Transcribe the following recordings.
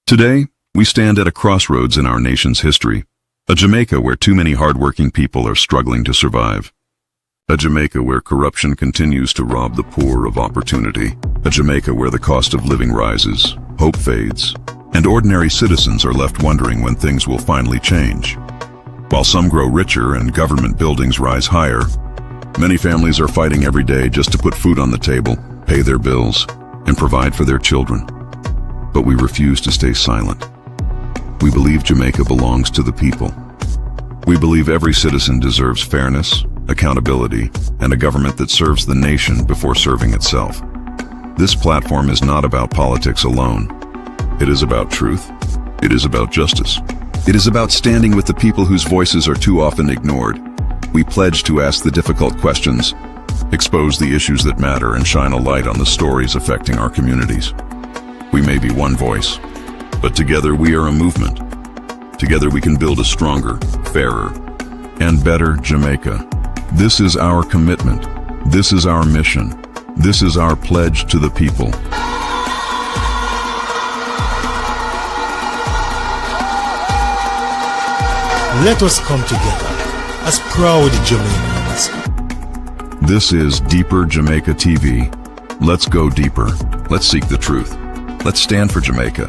Today, we stand at a crossroads in our nation's history, a Jamaica where too many hardworking people are struggling to survive. A Jamaica where corruption continues to rob the poor of opportunity. A Jamaica where the cost of living rises, hope fades, and ordinary citizens are left wondering when things will finally change. While some grow richer and government buildings rise higher, many families are fighting every day just to put food on the table, pay their bills, and provide for their children. But we refuse to stay silent. We believe Jamaica belongs to the people. We believe every citizen deserves fairness, accountability, and a government that serves the nation before serving itself. This platform is not about politics alone. It is about truth. It is about justice. It is about standing with the people whose voices are too often ignored. We pledge to ask the difficult questions, expose the issues that matter, and shine a light on the stories affecting our communities. We may be one voice, but together we are a movement. Together we can build a stronger, fairer, and better Jamaica. This is our commitment. This is our mission. This is our pledge to the people. Let us come together as proud Jamaicans. This is Deeper Jamaica TV. Let's go deeper. Let's seek the truth. Let's stand for Jamaica.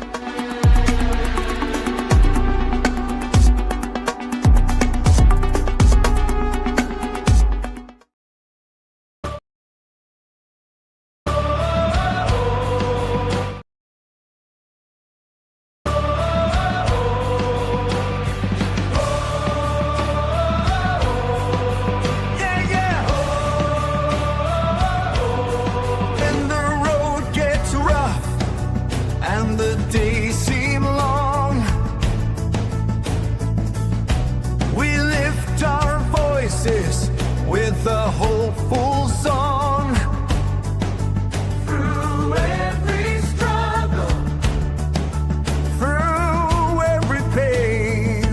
The days seem long. We lift our voices with a hopeful song. Through every struggle, through every pain,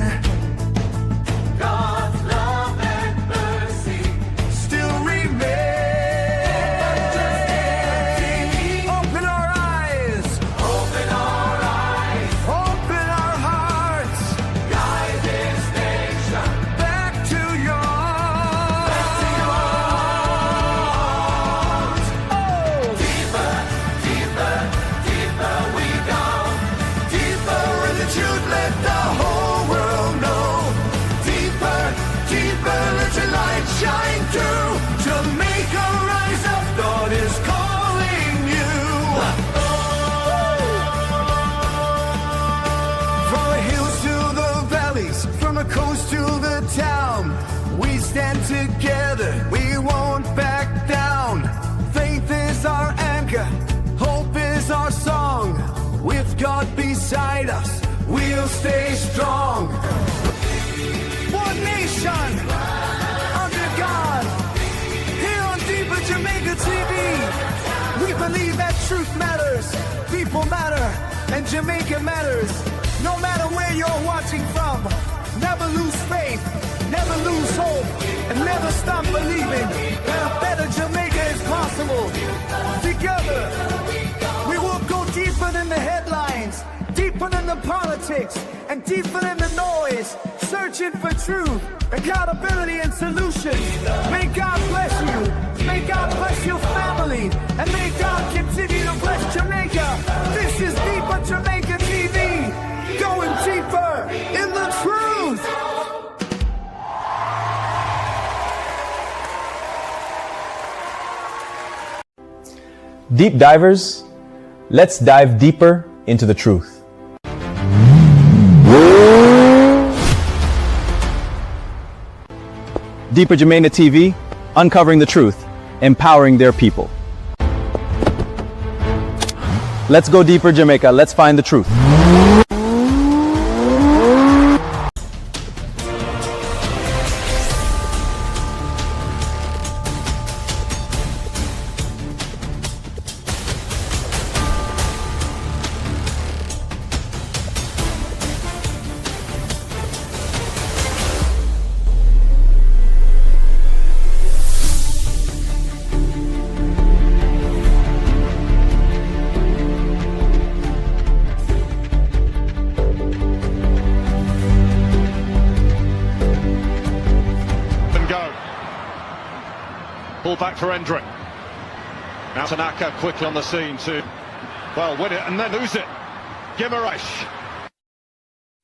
God's love and mercy still remain. Open our eyes. Open our hearts. Guide this nation back to yours. Oh, deeper, deeper, deeper we go. Deeper in the truth, let the whole world know. Deeper, deeper, let your light shine through. Jamaica, rise up, God is calling you. From the hills to the valleys, from the coast to the town, we stand together, we won't back down. Faith is our anchor, hope is our song. With God beside us, we'll stay strong. One nation, under God, here on Deeper Jamaica TV. We believe that truth matters, people matter, and Jamaica matters. No matter where you're watching from, never lose faith, never lose hope, and never stop believing that a better Jamaica is possible. Together, we will go deeper than the headlines, deeper than the politics, and deeper than the noise, searching for truth, accountability, and solutions. May God bless you, may God bless your family, and may God continue to bless Jamaica. This is Deeper Jamaica TV, going deeper in the truth. Deep divers, let's dive deeper into the truth. Deeper Jamaica TV, uncovering the truth, empowering their people. Let's go deeper, Jamaica. Let's find the truth. ball back for Hendrick. Now Tanaka quickly on the scene to, well, win it and then lose it. Guimaraes.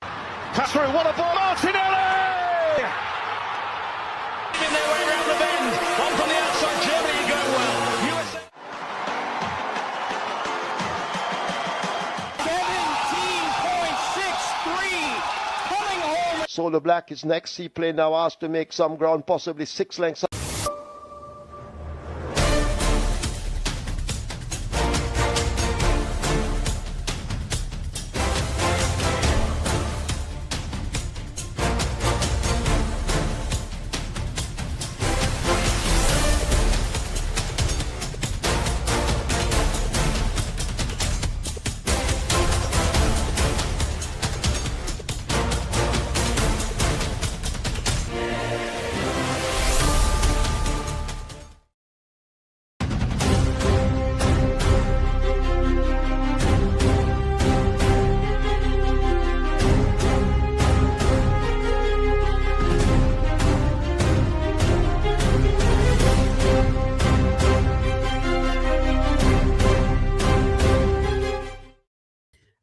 Pass through, what a ball, Martinelli! In their way around the bend. One from the outside, Germany go well. USA. 17.63 coming home. Solo Black is next. He play now asked to make some ground, possibly 6 lengths.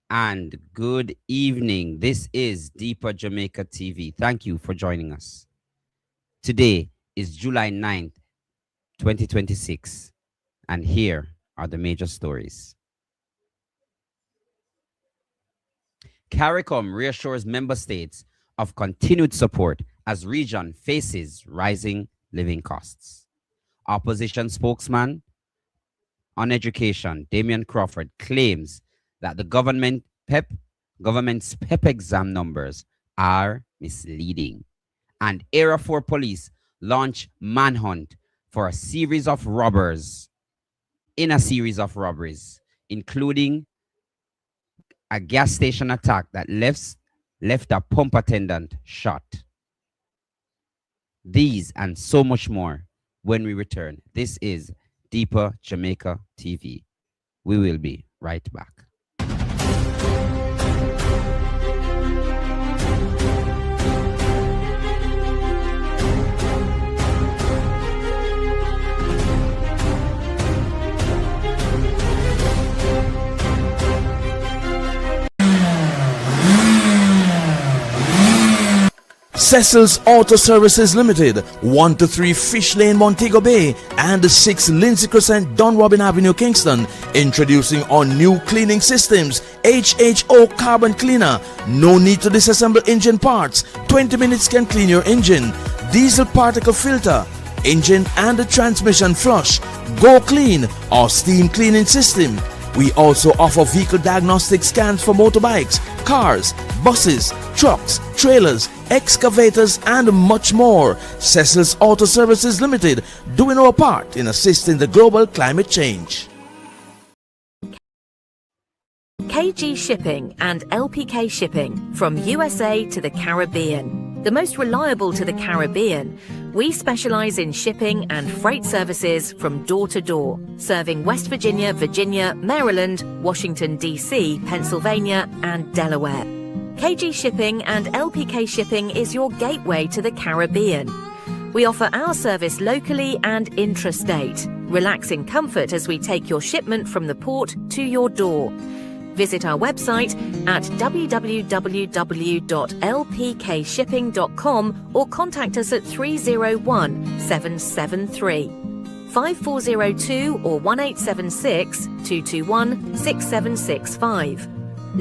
And good evening. This is Deeper Jamaica TV. Thank you for joining us. Today is July 9th, 2026, and here are the major stories. CARICOM reassures member states of continued support as region faces rising living costs. Opposition spokesman on education, Damian Crawford, claims that the government's PEP exam numbers are misleading. And Area 4 police launch manhunt for a series of robberies, including a gas station attack that left a pump attendant shot. These and so much more when we return. This is Deeper Jamaica TV. We will be right back. Cecil's Auto Services Limited, 1 to 3 Fish Lane, Montego Bay, and 6 Lindsay Crescent, Don Robin Avenue, Kingston, introducing our new cleaning systems, HHO Carbon Cleaner. No need to disassemble engine parts. 20 minutes can clean your engine. Diesel particle filter, engine and the transmission flush, Go Clean, our steam cleaning system. We also offer vehicle diagnostic scans for motorbikes, cars, buses, trucks, trailers, excavators, and much more. Cecil's Auto Services Limited, doing our part in assisting the global climate change. KG Shipping and LPK Shipping, from USA to the Caribbean. The most reliable to the Caribbean. We specialize in shipping and freight services from door to door, serving West Virginia, Virginia, Maryland, Washington, D.C., Pennsylvania, and Delaware. KG Shipping and LPK Shipping is your gateway to the Caribbean. We offer our service locally and intrastate. Relax in comfort as we take your shipment from the port to your door. Visit our website at www.lpkshipping.com or contact us at 301-773-5402 or 1876-221-6765.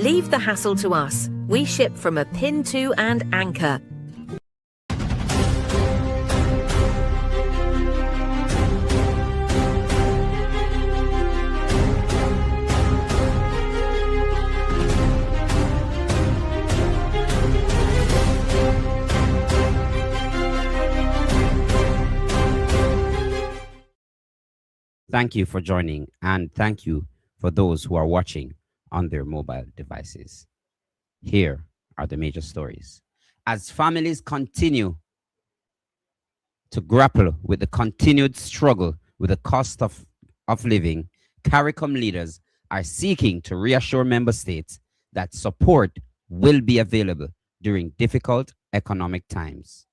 Leave the hassle to us. We ship from a pin to and anchor. Thank you for joining, and thank you for those who are watching on their mobile devices. Here are the major stories. As families continue to grapple with the continued struggle with the cost of living, CARICOM leaders are seeking to reassure member states that support will be available during difficult economic times.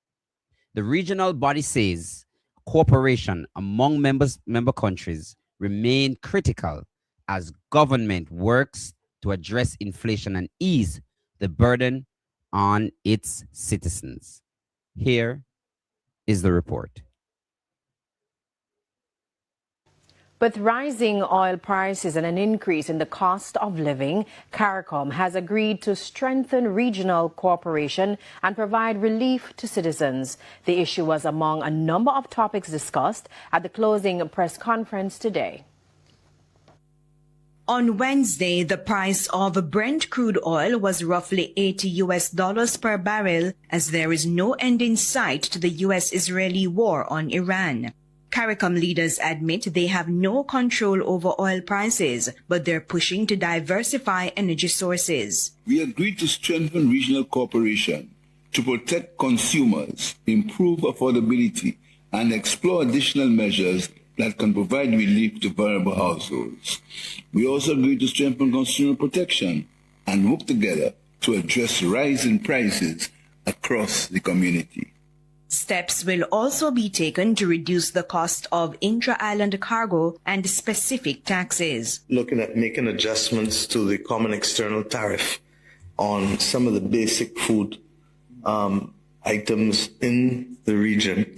The regional body says cooperation among member countries remain critical as government works to address inflation and ease the burden on its citizens. Here is the report. With rising oil prices and an increase in the cost of living, CARICOM has agreed to strengthen regional cooperation and provide relief to citizens. The issue was among a number of topics discussed at the closing press conference today. On Wednesday, the price of Brent crude oil was roughly $80 per barrel as there is no end in sight to the US-Israeli war on Iran. CARICOM leaders admit they have no control over oil prices, but they're pushing to diversify energy sources. We agreed to strengthen regional cooperation to protect consumers, improve affordability, and explore additional measures that can provide relief to vulnerable households. We also agreed to strengthen consumer protection and work together to address rising prices across the community. Steps will also be taken to reduce the cost of intra-island cargo and specific taxes. Looking at making adjustments to the common external tariff on some of the basic food items in the region.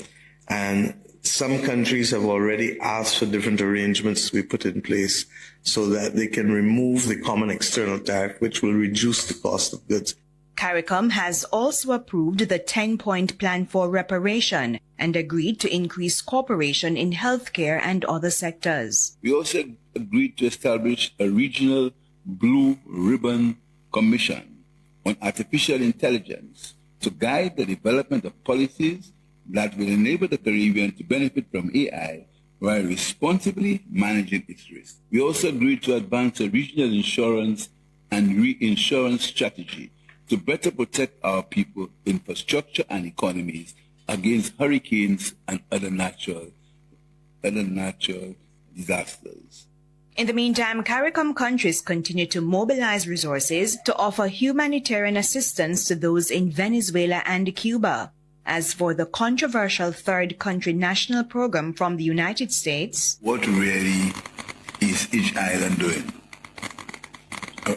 And some countries have already asked for different arrangements to be put in place so that they can remove the common external tariff, which will reduce the cost of goods. CARICOM has also approved the 10-point plan for reparation and agreed to increase cooperation in healthcare and other sectors. We also agreed to establish a regional Blue Ribbon Commission on artificial intelligence to guide the development of policies that will enable the Caribbean to benefit from AI while responsibly managing its risk. We also agreed to advance a regional insurance and reinsurance strategy to better protect our people, infrastructure, and economies against hurricanes and other natural disasters. In the meantime, CARICOM countries continue to mobilize resources to offer humanitarian assistance to those in Venezuela and Cuba. As for the controversial third country national program from the United States, what really is each island doing?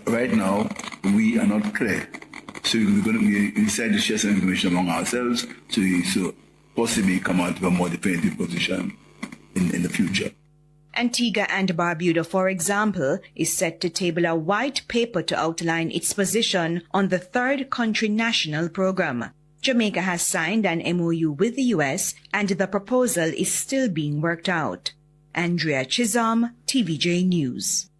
Right now, we are not clear. So we're going to decide to share some information among ourselves so possibly come out with a more definitive position in the future. Antigua and Barbuda, for example, is set to table a white paper to outline its position on the third country national program. Jamaica has signed an MOU with the U.S. and the proposal is still being worked out. Andrea Chisholm, TVJ News.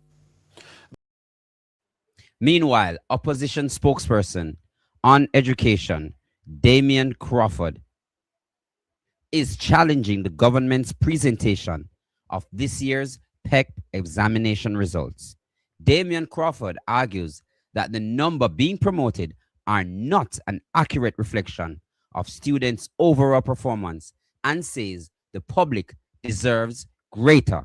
Meanwhile, opposition spokesperson on education, Damian Crawford, is challenging the government's presentation of this year's PEC examination results. Damian Crawford argues that the number being promoted are not an accurate reflection of students' overall performance and says the public deserves greater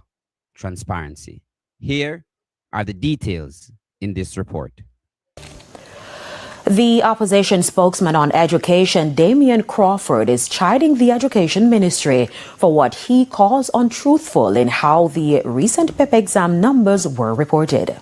transparency. Here are the details in this report. The opposition spokesman on education, Damian Crawford, is chiding the education ministry for what he calls untruthful in how the recent PEP exam numbers were reported.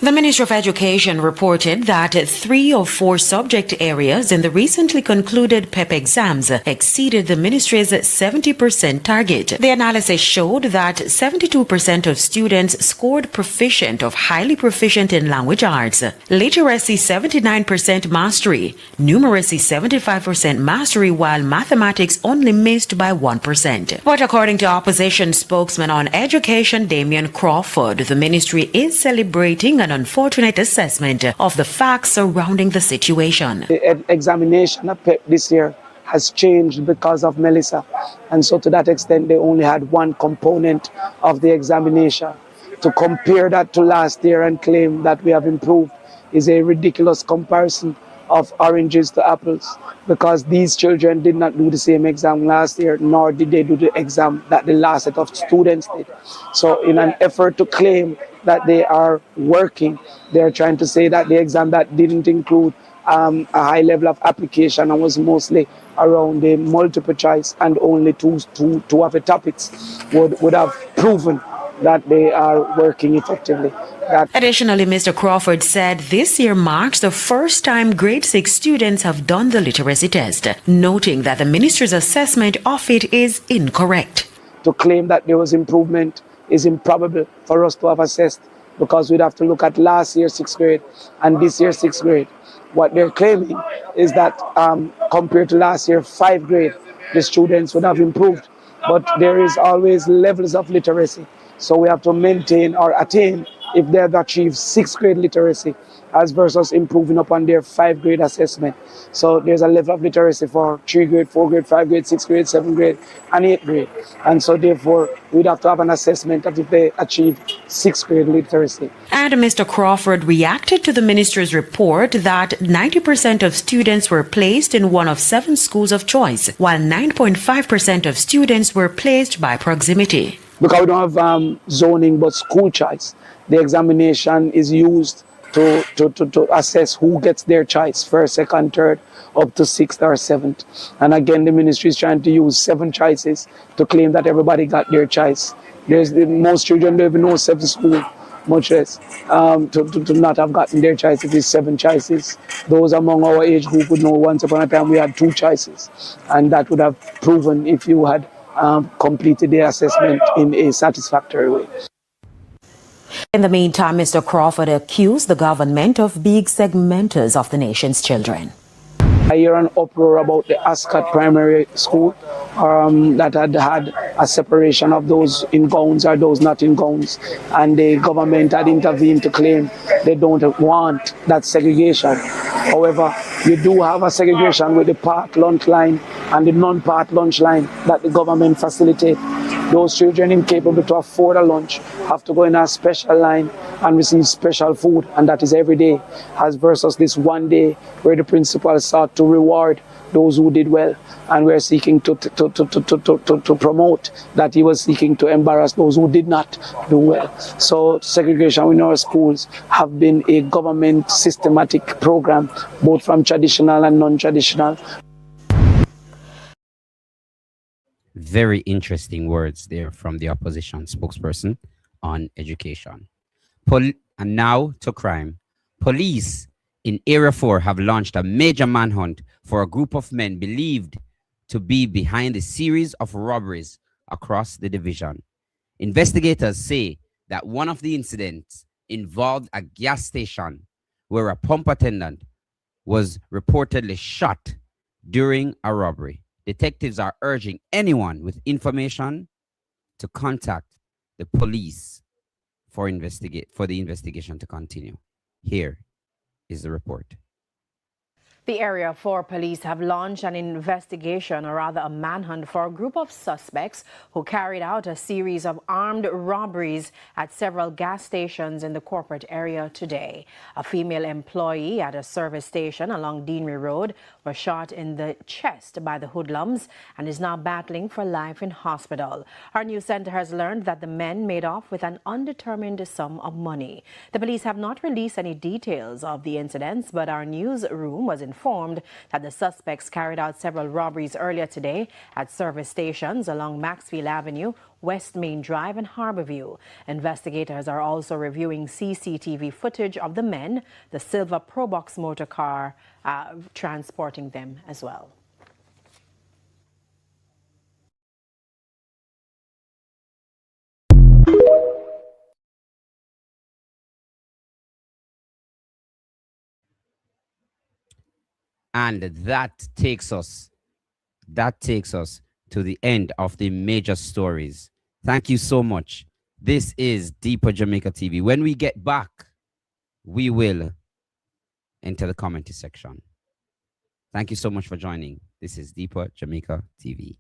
The Ministry of Education reported that 3 of 4 subject areas in the recently concluded PEP exams exceeded the ministry's 70% target. The analysis showed that 72% of students scored proficient or highly proficient in language arts, literacy 79% mastery, numeracy 75% mastery, while mathematics only missed by 1%. But according to opposition spokesman on education, Damian Crawford, the ministry is celebrating an unfortunate assessment of the facts surrounding the situation. The examination of PEP this year has changed because of Melissa, and so to that extent they only had one component of the examination. To compare that to last year and claim that we have improved is a ridiculous comparison of oranges to apples, because these children did not do the same exam last year, nor did they do the exam that the last set of students did. So in an effort to claim that they are working, they are trying to say that the exam that didn't include a high level of application and was mostly around the multiple choice, and only two of the topics would have proven that they are working effectively. Additionally, Mr. Crawford said this year marks the first time grade 6 students have done the literacy test, noting that the ministry's assessment of it is incorrect. To claim that there was improvement is improbable for us to have assessed, because we'd have to look at last year's 6th grade and this year's 6th grade. What they're claiming is that compared to last year 5th grade, the students would have improved. But there is always levels of literacy. So we have to maintain or attain if they have achieved 6th grade literacy as versus improving upon their 5th grade assessment. So there's a level of literacy for 3th grade, 4th grade, 5th grade, 6th grade, 7th grade, and 8th grade. And so therefore, we'd have to have an assessment of if they achieve 6th grade literacy. And Mr. Crawford reacted to the minister's report that 90% of students were placed in one of 7 schools of choice, while 9.5% of students were placed by proximity. Because we don't have zoning but school choice, the examination is used to assess who gets their choice, 1st, 2nd, 3rd, up to 6th or 7th. And again, the ministry is trying to use 7 choices to claim that everybody got their choice. Most children don't even know 7th school, much less to not have gotten their choice. It is 7 choices. Those among our age group would know once upon a time we had 2 choices. And that would have proven if you had completed the assessment in a satisfactory way. In the meantime, Mr. Crawford accused the government of being segmenters of the nation's children. I hear an uproar about the Ascot Primary School that had a separation of those in gowns or those not in gowns, and the government had intervened to claim they don't want that segregation. However, you do have a segregation with the part lunch line and the non-part lunch line that the government facilitates. Those children incapable to afford a lunch have to go in a special line and receive special food, and that is every day, as versus this one day where the principal sought to reward those who did well, and we're seeking to promote that he was seeking to embarrass those who did not do well. So segregation in our schools have been a government systematic program, both from traditional and non-traditional. Very interesting words there from the opposition spokesperson on education. And now to crime. Police in Area 4 have launched a major manhunt for a group of men believed to be behind a series of robberies across the division. Investigators say that one of the incidents involved a gas station where a pump attendant was reportedly shot during a robbery. Detectives are urging anyone with information to contact the police for the investigation to continue. Here is the report. The Area 4 police have launched an investigation, or rather a manhunt, for a group of suspects who carried out a series of armed robberies at several gas stations in the corporate area today. A female employee at a service station along Deanery Road was shot in the chest by the hoodlums and is now battling for life in hospital. Our news center has learned that the men made off with an undetermined sum of money. The police have not released any details of the incidents, but our newsroom was informed that the suspects carried out several robberies earlier today at service stations along Maxfield Avenue, West Main Drive and Harborview. Investigators are also reviewing CCTV footage of the men, the silver Probox motor car transporting them as well. And that takes us to the end of the major stories. Thank you so much. This is Deeper Jamaica TV. When we get back, we will enter the commentary section. Thank you so much for joining. This is Deeper Jamaica TV.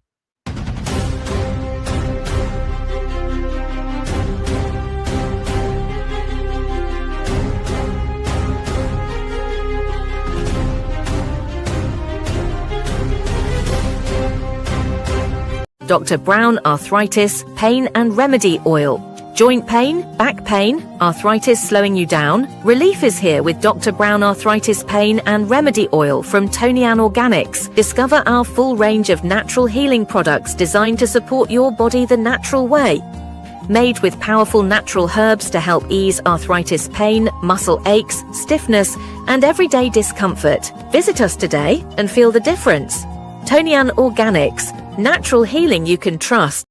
Dr. Brown Arthritis, Pain and Remedy Oil. Joint pain, back pain, arthritis slowing you down? Relief is here with Dr. Brown Arthritis Pain and Remedy Oil from Tony Ann Organics. Discover our full range of natural healing products designed to support your body the natural way. Made with powerful natural herbs to help ease arthritis pain, muscle aches, stiffness, and everyday discomfort. Visit us today and feel the difference. Tony Ann Organics, natural healing you can trust.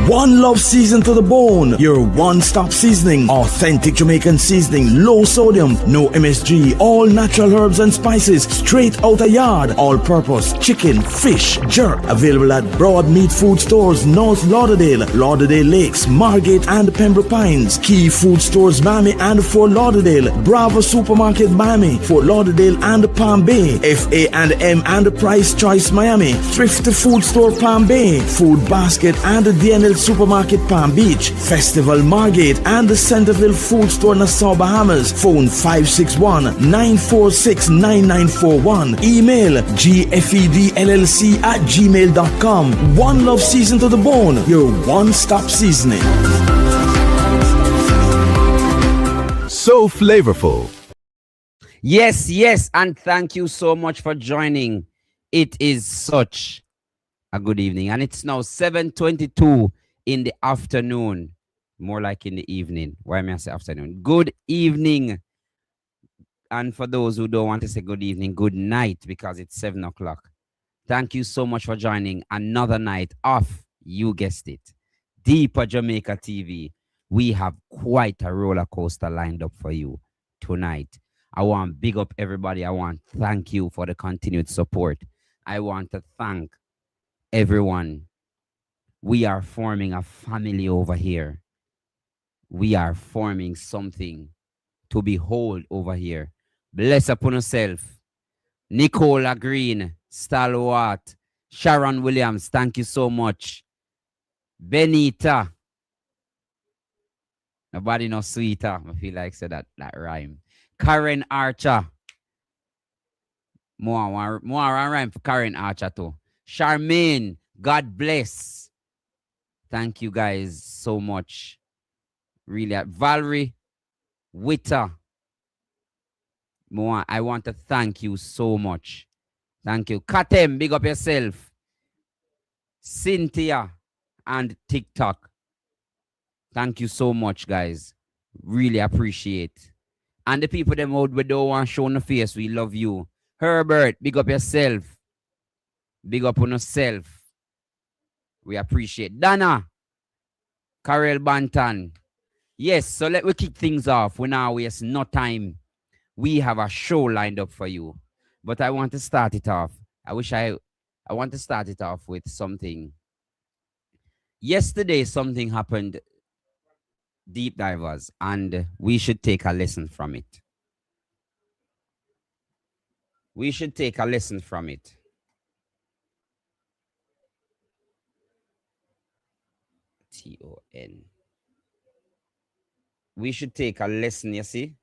One Love Season to the Bone, your one-stop seasoning. Authentic Jamaican seasoning, low sodium, no MSG, all natural herbs and spices, straight out a yard, all-purpose, chicken, fish, jerk. Available at Broad Meat Food Stores, North Lauderdale, Lauderdale Lakes, Margate and Pembroke Pines, Key Food Stores, Miami and Fort Lauderdale, Bravo Supermarket, Miami, Fort Lauderdale and Palm Bay, FA&M and Price Choice, Miami, Thrifty Food Store, Palm Bay, Food Basket and DNL Supermarket, Palm Beach, Festival, Margate, and the Centerville Food Store, Nassau, Bahamas. Phone 561-946-9941. Email gfedllc@gmail.com. One Love Season to the Bone, your one-stop seasoning. So flavorful. Yes, yes, and thank you so much for joining. It is such a good evening, and it's now 7:22 in the afternoon, more like in the evening. Why may I say afternoon? Good evening. And for those who don't want to say good evening, good night, because it's 7 o'clock. Thank you so much for joining another night of, you guessed it, Deeper Jamaica TV. We have quite a roller coaster lined up for you tonight. I want to big up everybody. I want to thank you for the continued support. I want to thank everyone. We are forming a family over here. We are forming something to behold over here. Bless upon yourself. Nicola Green, Stalwart, Sharon Williams, thank you so much. Benita. Nobody no sweeter. I feel like say that rhyme. Karen Archer. More rhyme for Karen Archer too. Charmaine, God bless. Thank you guys so much. Really. Valerie, Witter. More, I want to thank you so much. Thank you. Katem, big up yourself. Cynthia and TikTok. Thank you so much, guys. Really appreciate. And the people them out we don't want to show no face, we love you. Herbert, big up yourself. Big up on yourself. We appreciate. Dana, Karel Bantan. Yes, so let we kick things off. We now waste no time. We have a show lined up for you. But I want to start it off. I want to start it off with something. Yesterday, something happened, deep divers, and we should take a lesson from it. We should take a lesson from it. T-O-N. We should take a lesson, you see,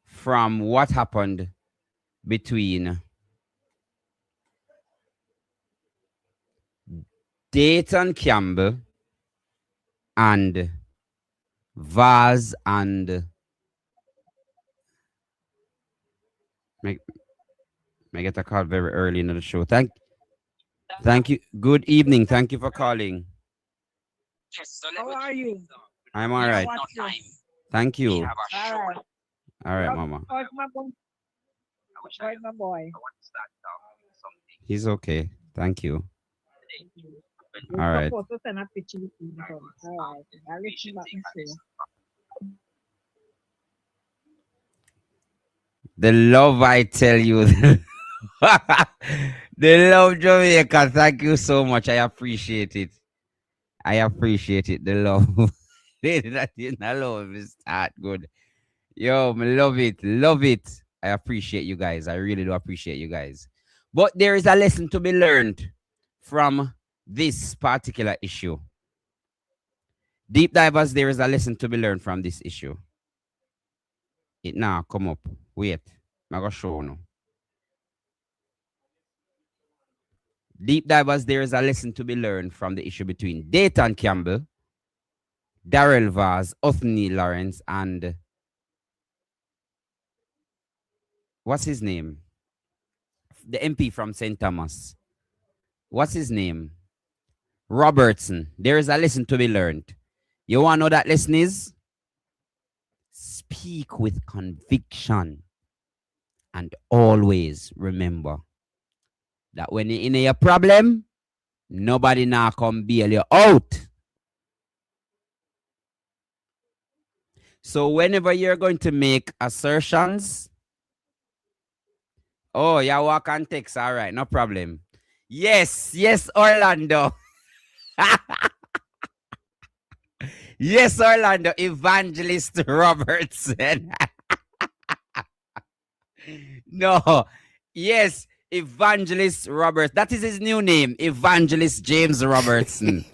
from what happened between Dayton Campbell and Vaz and I get a call very early in the show. Thank you. Good evening. Thank you for calling. How are you? I'm all right. Thank you. All right, Mama. How's my boy? He's okay. Thank you. All right. All right. I'll let you back and see. The love, I tell you. The love, Jamaica. Thank you so much. I appreciate it. I appreciate it. The love. I love it. Start good. Yo, I love it. Love it. I appreciate you guys. I really do appreciate you guys. But there is a lesson to be learned from this particular issue. Deep divers, there is a lesson to be learned from this issue. It now come up. Wait. I'm going to show you. Deep divers, there is a lesson to be learned from the issue between Dayton Campbell Darrell Vaz, Othni Lawrence, and what's his name? The MP from St. Thomas. What's his name? Robertson. There is a lesson to be learned. You want to know that lesson is? Speak with conviction. And always remember that when you're in a problem, nobody now come bail you out. So whenever you're going to make assertions, oh, you walk and text, all right, no problem. Yes, Orlando. Yes, Orlando, Evangelist Robertson. No, yes, Evangelist Roberts. That is his new name, Evangelist James Robertson.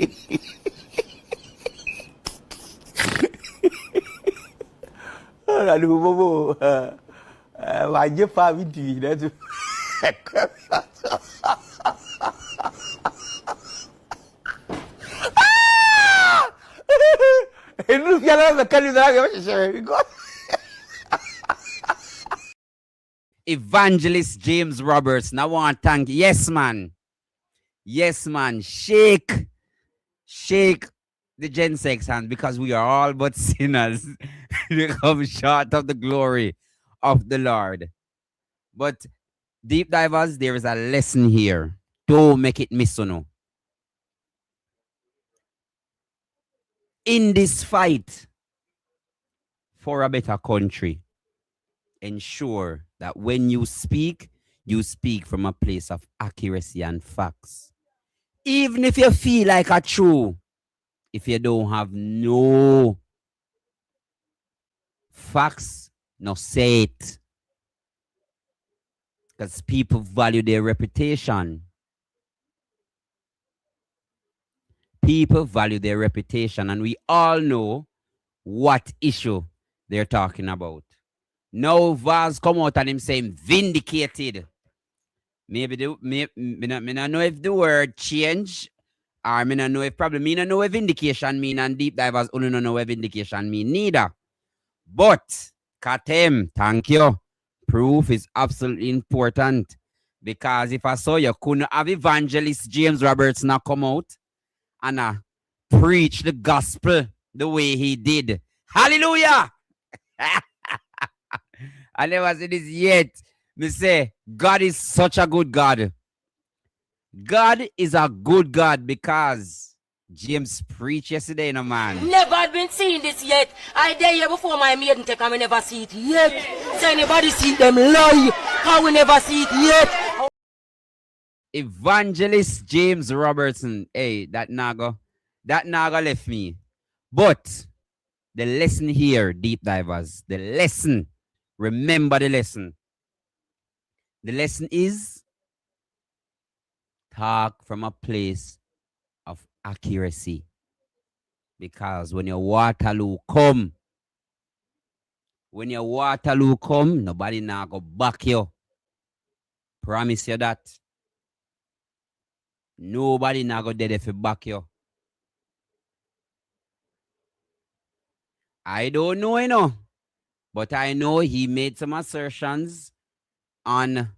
Evangelist James Roberts. Now I want to thank you. Yes, man. Yes, man. Shake the Gen Sex hand, because we are all but sinners. We come short of the glory of the Lord. But deep divers, there is a lesson here. Don't make it miss, no. In this fight for a better country, ensure that when you speak from a place of accuracy and facts. Even if you feel like a true, if you don't have no facts, no say it. Because people value their reputation. People value their reputation, and we all know what issue they're talking about. Now Vaz come out and him saying vindicated. Maybe me not know if the word change, or me not know if probably me not know what vindication mean, and deep divers only don't know what vindication mean neither. But Katem, thank you. Proof is absolutely important, because if I saw you couldn't have Evangelist James Roberts not come out and preach the gospel the way he did. Hallelujah! I never said this yet. Me say, God is such a good God. God is a good God, because James preached yesterday, no man. Never had been seeing this yet. I dare you before my maiden take and we never see it yet. So anybody see them lie, how we never see it yet. Evangelist James Robertson. Hey, that naga left me. But the lesson here, deep divers, the lesson, remember the lesson. The lesson is talk from a place of accuracy. Because when your Waterloo come, nobody now go back you. Promise you that. Nobody now go dead if you back you. I don't know, you know. But I know he made some assertions on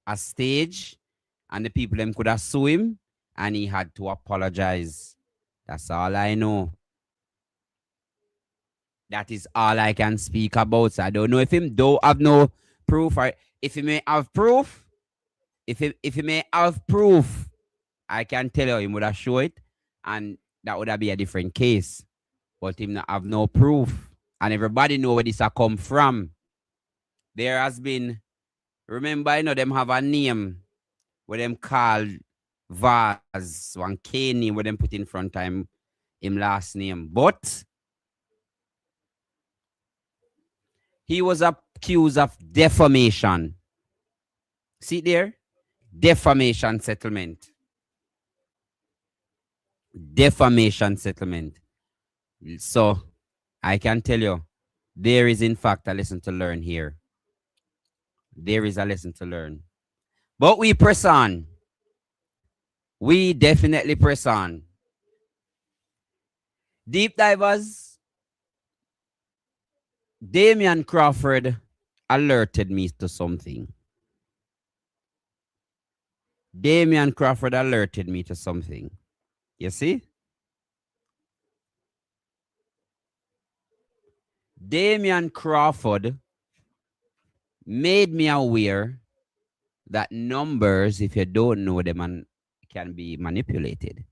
a stage, and the people them could have sued him, and he had to apologize. That's all I know. That is all I can speak about. So I don't know if him don't have no proof, or if he may have proof. If he may have proof, I can tell you, he would have show it, and that would have be a different case. But him not have no proof, and everybody know where this a come from. There has been, remember, you know, them have a name where them called Vaz, one K name where them put in front of him last name. But he was accused of defamation. See there? Defamation settlement. Defamation settlement. So I can tell you, there is in fact a lesson to learn here. There is a lesson to learn. But we press on. We definitely press on. Deep divers, Damian Crawford alerted me to something. Damian Crawford alerted me to something. You see? Damian Crawford made me aware that numbers, if you don't know them, can be manipulated.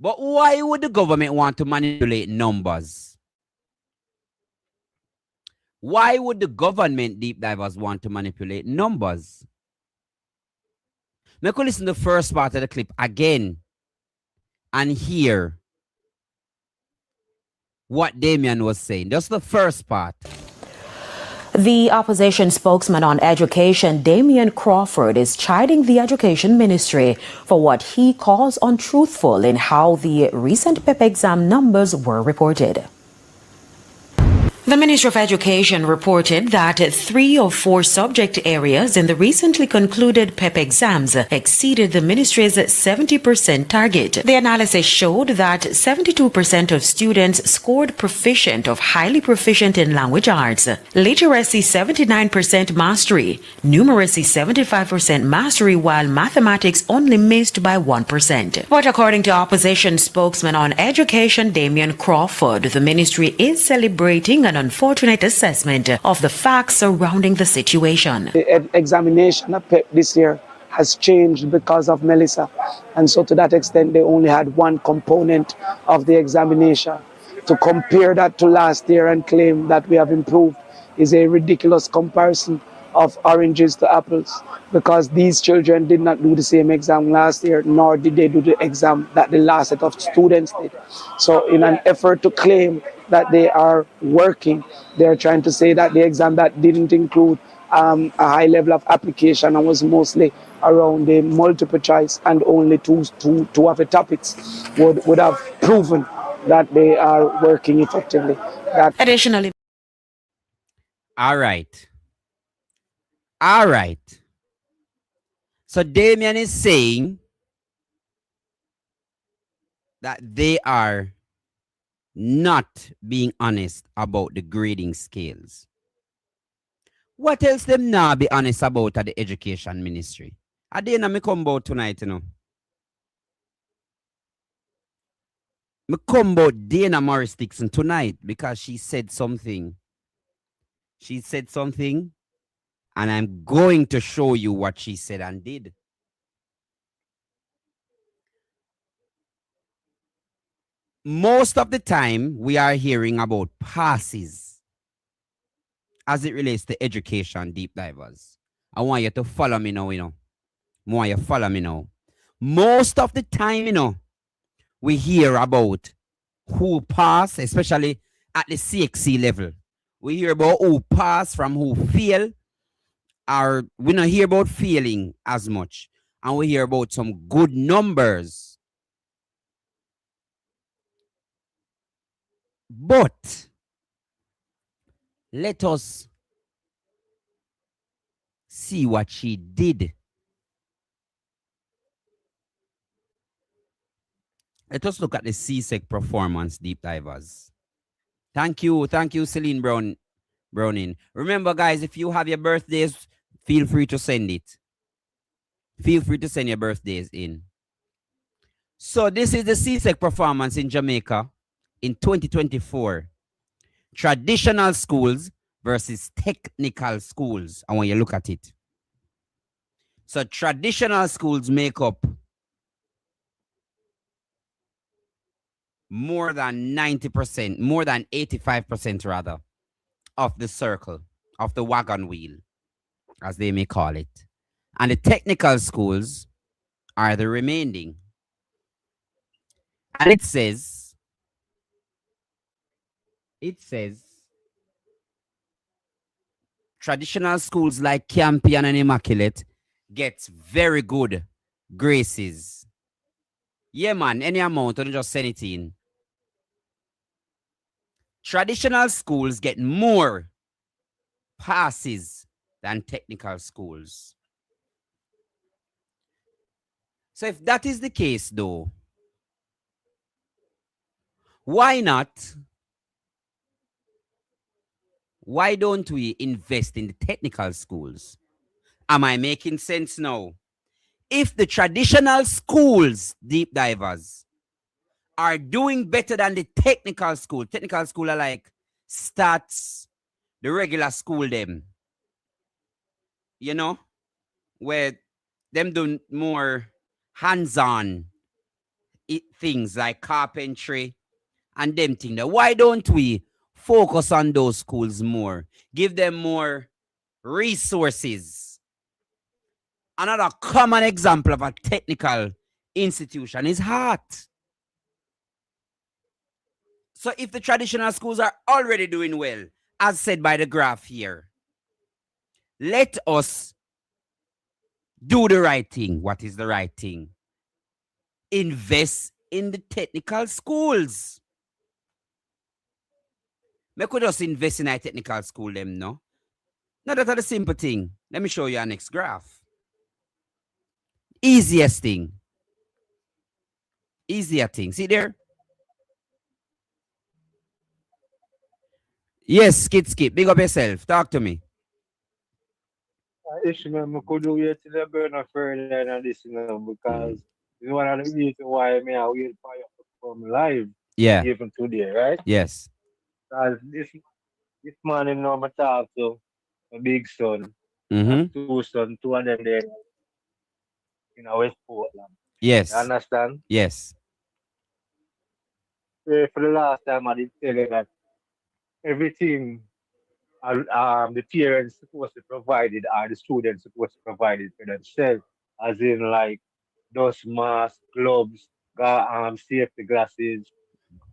But why would the government want to manipulate numbers? Why would the government, deep divers, want to manipulate numbers? Make you listen to the first part of the clip again and hear what Damian was saying. Just the first part. The opposition spokesman on education, Damian Crawford, is chiding the education ministry for what he calls untruthful in how the recent PEP exam numbers were reported. The Ministry of Education reported that 3 of 4 subject areas in the recently concluded PEP exams exceeded the ministry's 70% target. The analysis showed that 72% of students scored proficient or highly proficient in language arts, literacy 79% mastery, numeracy 75% mastery, while mathematics only missed by 1%. But according to opposition spokesman on education, Damian Crawford, the ministry is celebrating an unfortunate assessment of the facts surrounding the situation. The examination of PEP this year has changed because of Melissa. And so to that extent, they only had one component of the examination. To compare that to last year and claim that we have improved is a ridiculous comparison of oranges to apples, because these children did not do the same exam last year, nor did they do the exam that the last set of students did. So in an effort to claim that they are working, they're trying to say that the exam that didn't include a high level of application and was mostly around the multiple choice and only two of the topics would have proven that they are working effectively. Additionally, all right. So Damian is saying that they are not being honest about the grading scales. What else them now be honest about at the education ministry? I didn't me come about tonight, you know. Me come about Dana Morris Dixon tonight because she said something. She said something, and I'm going to show you what she said and did. Most of the time, we are hearing about passes as it relates to education, deep divers. I want you to follow me now, you know. I want you to follow me now. Most of the time, you know, we hear about who pass, especially at the CXC level. We hear about who pass from who fail, or we don't hear about failing as much. And we hear about some good numbers. But let us see what she did. Let us look at the CSEC performance, deep divers. Thank you, Celine Browning. Remember, guys, if you have your birthdays, feel free to send it. Feel free to send your birthdays in. So this is the CSEC performance in Jamaica in 2024. Traditional schools versus technical schools. I want you to look at it. So traditional schools make up more than 90%, more than 85% rather, of the circle, of the wagon wheel, as they may call it. And the technical schools are the remaining. And it says, traditional schools like Campion and Immaculate gets very good graces. Yeah, man, any amount, don't just send it in. Traditional schools get more passes than technical schools. So if that is the case, though, Why not? Why don't we invest in the technical schools? Am I making sense now? If the traditional schools, deep divers, are doing better than the technical school are like stats, the regular school them, you know, where them do more hands-on things like carpentry and them thing there. Why don't we focus on those schools more? Give them more resources. Another common example of a technical institution is art. So if the traditional schools are already doing well, as said by the graph here, let us do the right thing. What is the right thing? Invest in the technical schools. We could just invest in a technical school them, no? No, that's the simple thing. Let me show you our next graph. Easiest thing. Easier thing. See there? Yes, skip. Big up yourself. Talk to me. Ishmael, I could wait till I go no further than this, because it's one of the reasons why I wait for you to come live. Yeah. Even today, right? Yes. Because this morning, I talk to my big son. Mm-hmm. Two sons, two of them there in West Portland. Yes. You understand? Yes. For the last time, I did tell you that everything the parents supposed to provide it, or the students supposed to provide it for themselves, as in like those masks, gloves, safety glasses,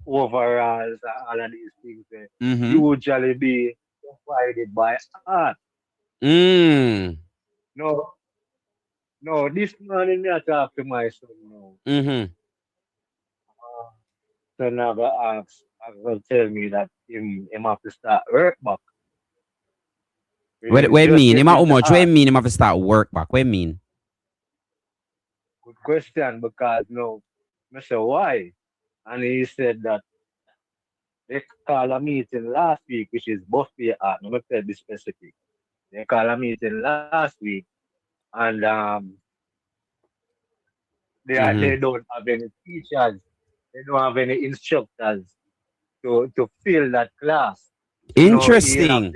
overalls, all of these things usually be provided by art. No, this morning I talk to my son now. So now I will tell me that him have to start work back. What mean? How much? What mean him have to start work back? What mean? Good question, because I said why? And he said that they call a meeting last week, which is buffet art. I'm going to be specific. They call a meeting last week, and they don't have any teachers, they don't have any instructors to fill that class. Interesting.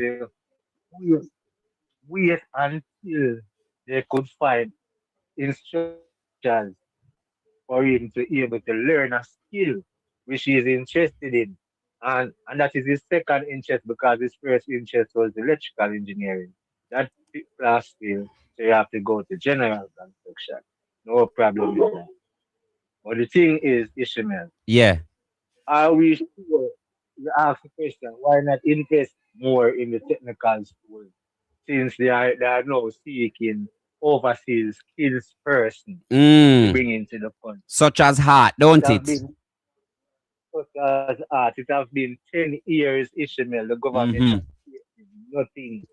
Wait until they could find instructors for him to be able to learn a skill which he is interested in. And that is his second interest, because his first interest was electrical engineering. That class field, so you have to go to general construction. No problem with that. But the thing is, Ishmael. Yeah. Are we sure, you ask the question, why not invest more in the technical school, since they are now seeking overseas skills person to bring into the country? Such as heart, don't it? Such as art. It has been 10 years, Ishmael. The government nothing.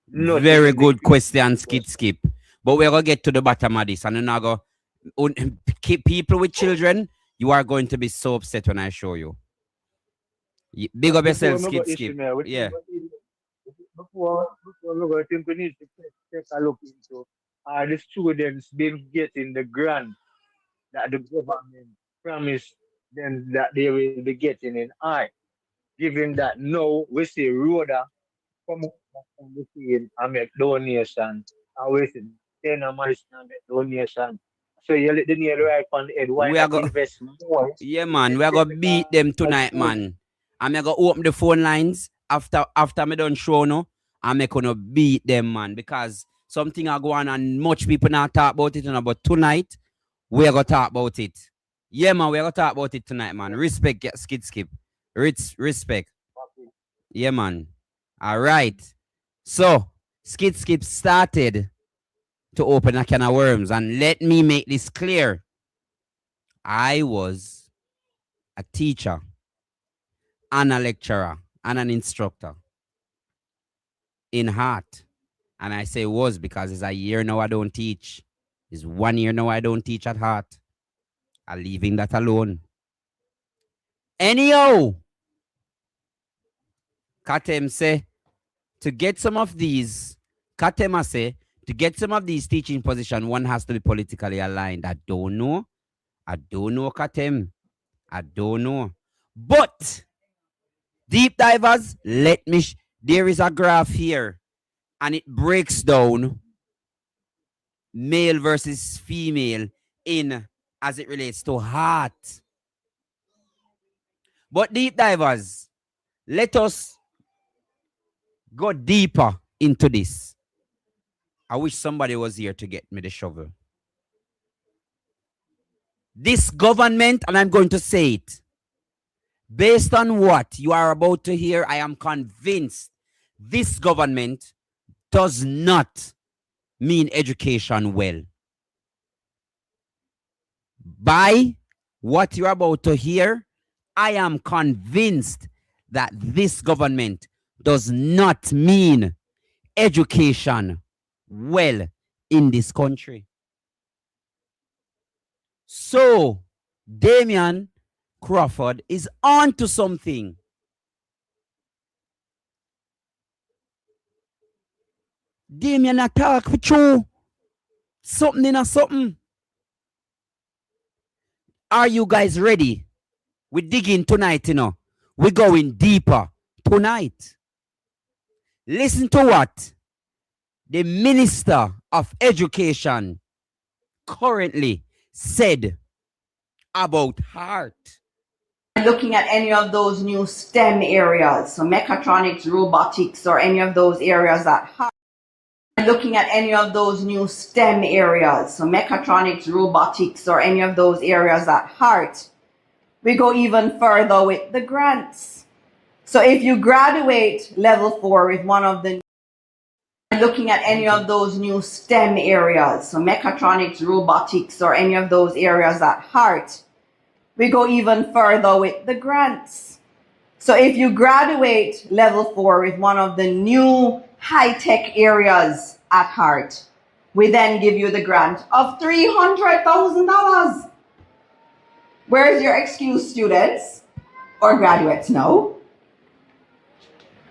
Very good question, skip. But we're going to get to the bottom of this. And then I go, people with children, you are going to be so upset when I show you. Big up yourself, skip. Yeah. Before we go, I think we need to take a look into, are the students been getting the grant that the government promised them that they will be getting in art? Given that now we see Rhoda come up from the scene and make donation, and we see Dana Madison and make donation. So you let the nail right on the head. Why not invest more? Yeah, man. We are going to beat them tonight, man. I'm going to open the phone lines after me done show, no? I'm going to beat them, man. Because something are going on and much people not talk about it, but tonight, we are going to talk about it. Yeah, man. We are going to talk about it tonight, man. Respect, skip. Respect. Yeah, man. All right. So, skip started to open a can of worms, and let me make this clear. I was a teacher and a lecturer and an instructor in heart. And I say was because it's a year now I don't teach. It's 1 year now I don't teach at heart. I'm leaving that alone. Anyhow, Katem say, to get some of these, Katema say, to get some of these teaching positions, one has to be politically aligned. I don't know, Katem. I don't know. But, deep divers, there is a graph here, and it breaks down male versus female as it relates to heart. But deep divers, let us go deeper into this. I wish somebody was here to get me the shovel. This government, and I'm going to say it, based on what you are about to hear, I am convinced this government does not mean education well. By what you're about to hear, I am convinced that this government does not mean education well in this country. So, Damian Crawford is on to something. Damian attack for you. Something in a something. Are you guys ready? We're digging tonight, you know. We're going deeper tonight. Listen to what the Minister of Education currently said about heart. Looking at any of those new STEM areas, so mechatronics, robotics, or any of those areas at heart. Looking at any of those new STEM areas, so mechatronics, robotics, or any of those areas at heart, we go even further with the grants. So if you graduate level 4 with one of the looking at any of those new STEM areas, so mechatronics, robotics, or any of those areas at heart, we go even further with the grants. So if you graduate level 4 with one of the new high-tech areas at heart, we then give you the grant of $300,000. Where's your excuse, students or graduates? No.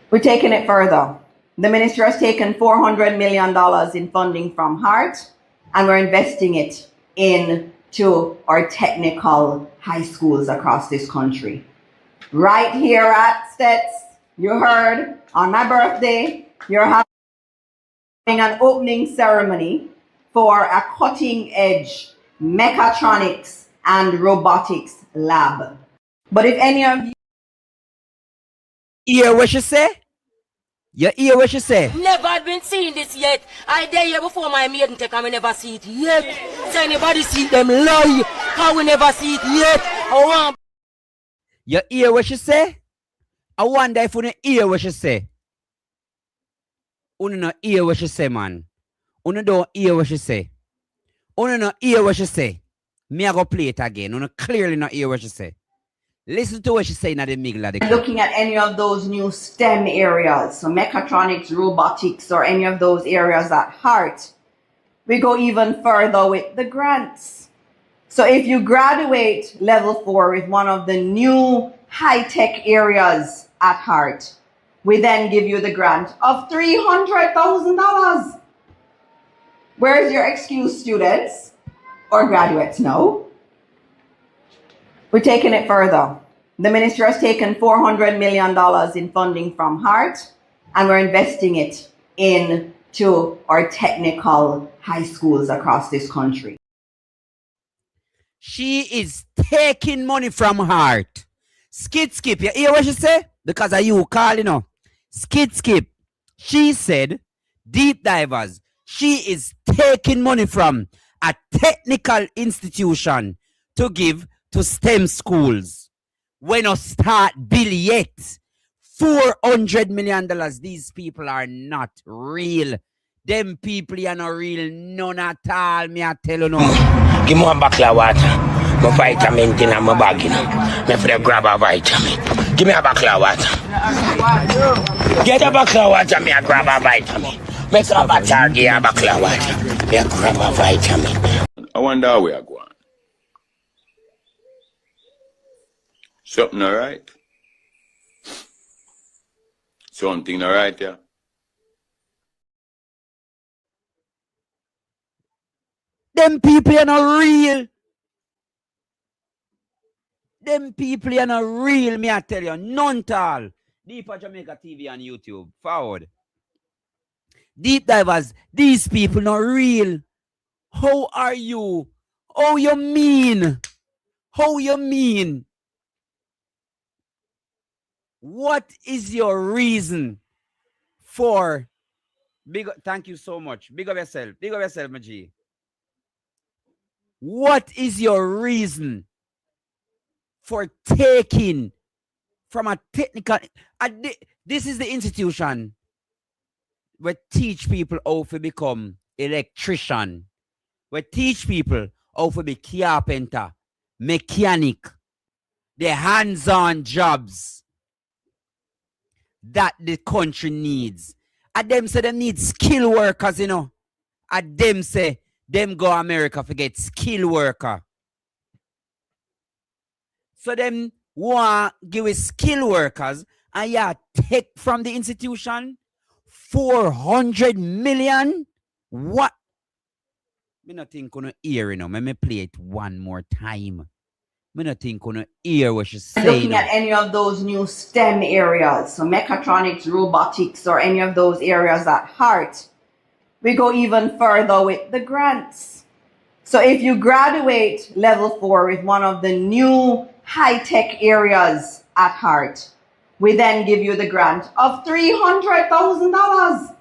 We're taking it further. The ministry has taken $400 million in funding from heart, and we're investing it into our technical high schools across this country. Right here at Stets, you heard on my birthday, you're having an opening ceremony for a cutting-edge mechatronics and robotics lab. But if any of you hear what she say? You hear what she say? Never had been seeing this yet. I dare you before my maiden take and we never see it yet. So anybody see them lie, how we never see it yet. You hear what she say? I wonder if you don't hear what she say. You don't hear what she say, man. You don't hear what she say. You don't hear what she say. Me I go play it again. You clearly not hear what she say. Listen to what she's saying at the middle of the looking at any of those new STEM areas, so mechatronics, robotics, or any of those areas at heart, we go even further with the grants. So if you graduate level 4 with one of the new high-tech areas at heart, we then give you the grant of $300,000. Where's your excuse, students or graduates? No. We're taking it further. The ministry has taken $400 million in funding from heart, and we're investing it into our technical high schools across this country. She is taking money from heart. Skip, you hear what she say? Because of you calling her. Skip. She said, deep divers, she is taking money from a technical institution to give to STEM schools. When I start bill yet, $400 million. These people are not real. Them people are not real, none at all. Me I tell you no. Give me one bottle of water. My vitamin in my bag. Me for grab a vitamin. Give me a bottle of water. Get a bottle of water. Me a grab a vitamin. Make a bottle, give a bottle of water. Me a grab a vitamin. I wonder how we are going. Something all right. Something all right, yeah. Them people are not real. Them people are not real, me I tell you. None at all. Deeper Jamaica TV on YouTube. Forward. Deep divers, these people not real. How are you? How you mean? How you mean? What is your reason for thank you so much. Big up yourself. Big up yourself, my G. What is your reason for taking from a technical... This is the institution where teach people how to become electrician. Where teach people how to be carpenter, mechanic, the hands-on jobs that the country needs. And them say them need skilled workers, you know. And them say them go America to get skilled worker. So them want give us skilled workers and yeah, take from the institution 400 million. What? Me not think gonna hear, you know. Let me play it one more time. Me not think gonna hear what she's saying. Looking at any of those new STEM areas, so mechatronics, robotics, or any of those areas at heart, we go even further with the grants. So if you graduate level 4 with one of the new high-tech areas at heart, we then give you the grant of $300,000.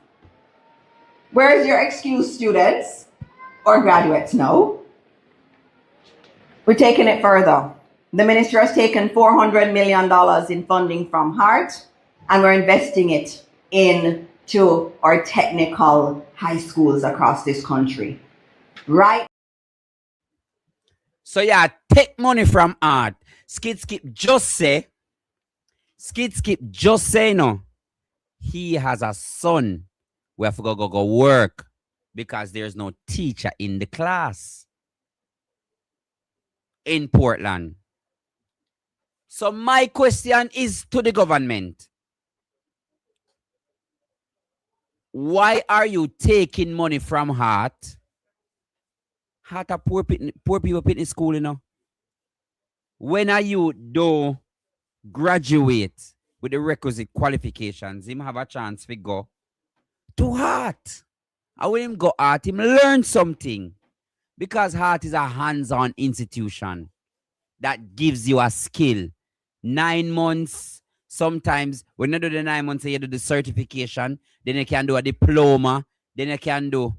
Where's your excuse, students or graduates? No. We're taking it further. The ministry has taken $400 million in funding from heart, and we're investing it into our technical high schools across this country. Right? So yeah, take money from art. Skid Skip just say, no, he has a son who have to go work because there's no teacher in the class in Portland. So my question is to the government. Why are you taking money from Heart? Heart are poor people in school, you know. When are you do graduate with the requisite qualifications, him have a chance to go to Heart. And when him go Heart, him learn something. Because Heart is a hands-on institution that gives you a skill. 9 months, sometimes when you do the 9 months, you do the certification, then you can do a diploma, then you can do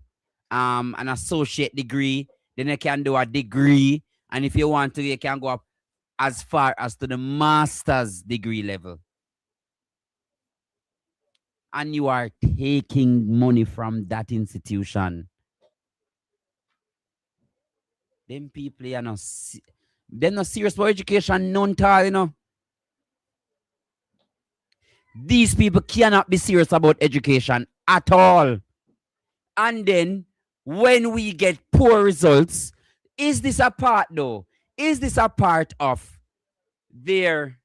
an associate degree, then you can do a degree, and if you want to, you can go up as far as to the master's degree level. And you are taking money from that institution. Them people are not, they're not serious about education, none at all, you know. These people cannot be serious about education at all. And then, when we get poor results, is this a part though? Is this a part of their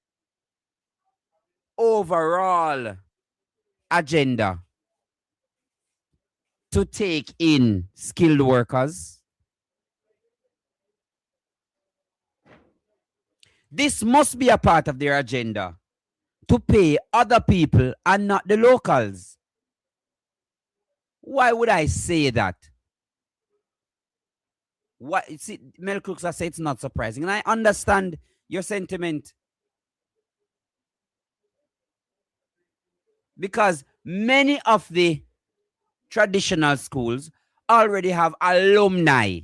overall agenda to take in skilled workers? This must be a part of their agenda, to pay other people and not the locals. Why would I say that? What? See, Mel Crooks has said it's not surprising, and I understand your sentiment. Because many of the traditional schools already have alumni.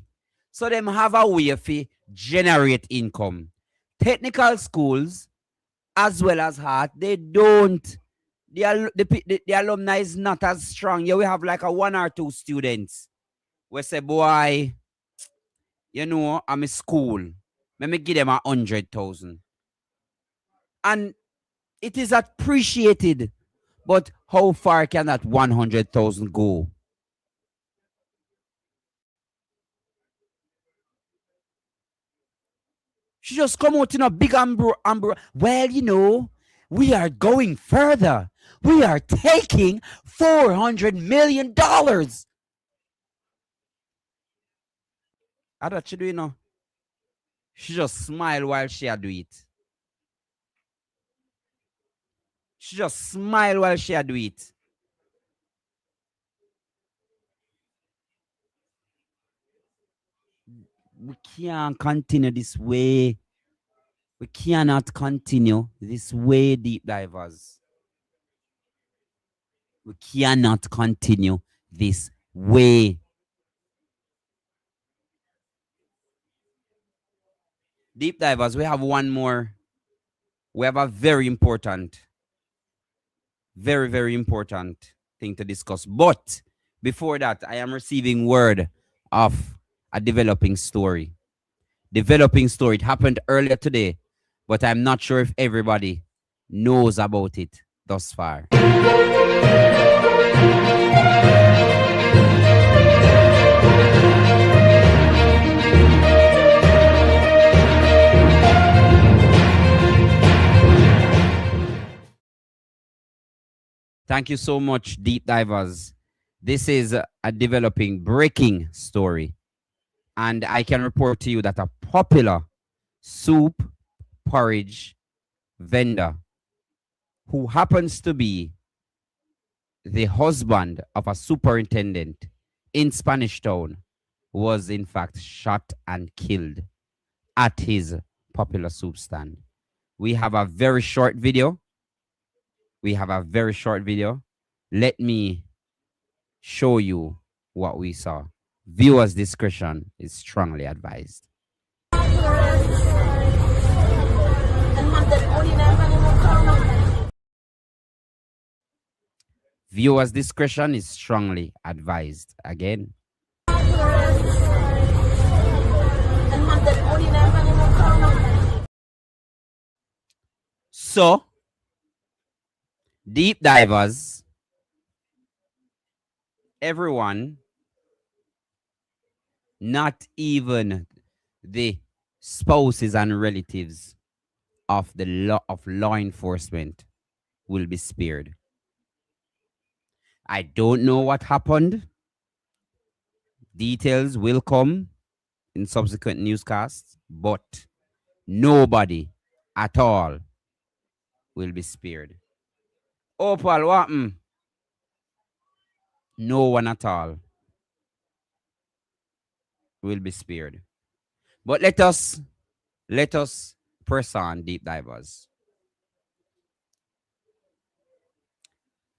So them have a way to generate income. Technical schools, as well as Heart, they don't. The alumni is not as strong. You will have like a 1 or 2 students who say, boy, you know, I'm in school. Let me give them 100,000. And it is appreciated. But how far can that 100,000 go? She just come out in a big umbrella. Well, you know, we are going further. We are taking $400 million. How does she do it now? She just smile while she do it. She just smile while she do it. We can't continue this way. We cannot continue this way, deep divers. We cannot continue this way. Deep divers, we have one more. We have a very important, very important thing to discuss. But before that, I am receiving word of a developing story. Developing story. It happened earlier today, but I'm not sure if everybody knows about it thus far. Thank you so much, deep divers. This is a developing, breaking story. And I can report to you that a popular soup porridge vendor who happens to be the husband of a superintendent in Spanish Town was in fact shot and killed at his popular soup stand. We have a very short video. Let me show you what we saw. Viewers' discretion is strongly advised. Viewers' discretion is strongly advised. Again. So, deep divers, everyone, not even the spouses and relatives of the law enforcement will be spared. I don't know what happened. Details will come in subsequent newscasts, but nobody at all will be spared. Opal, what happened? No one at all will be spared. But let us press on, deep divers.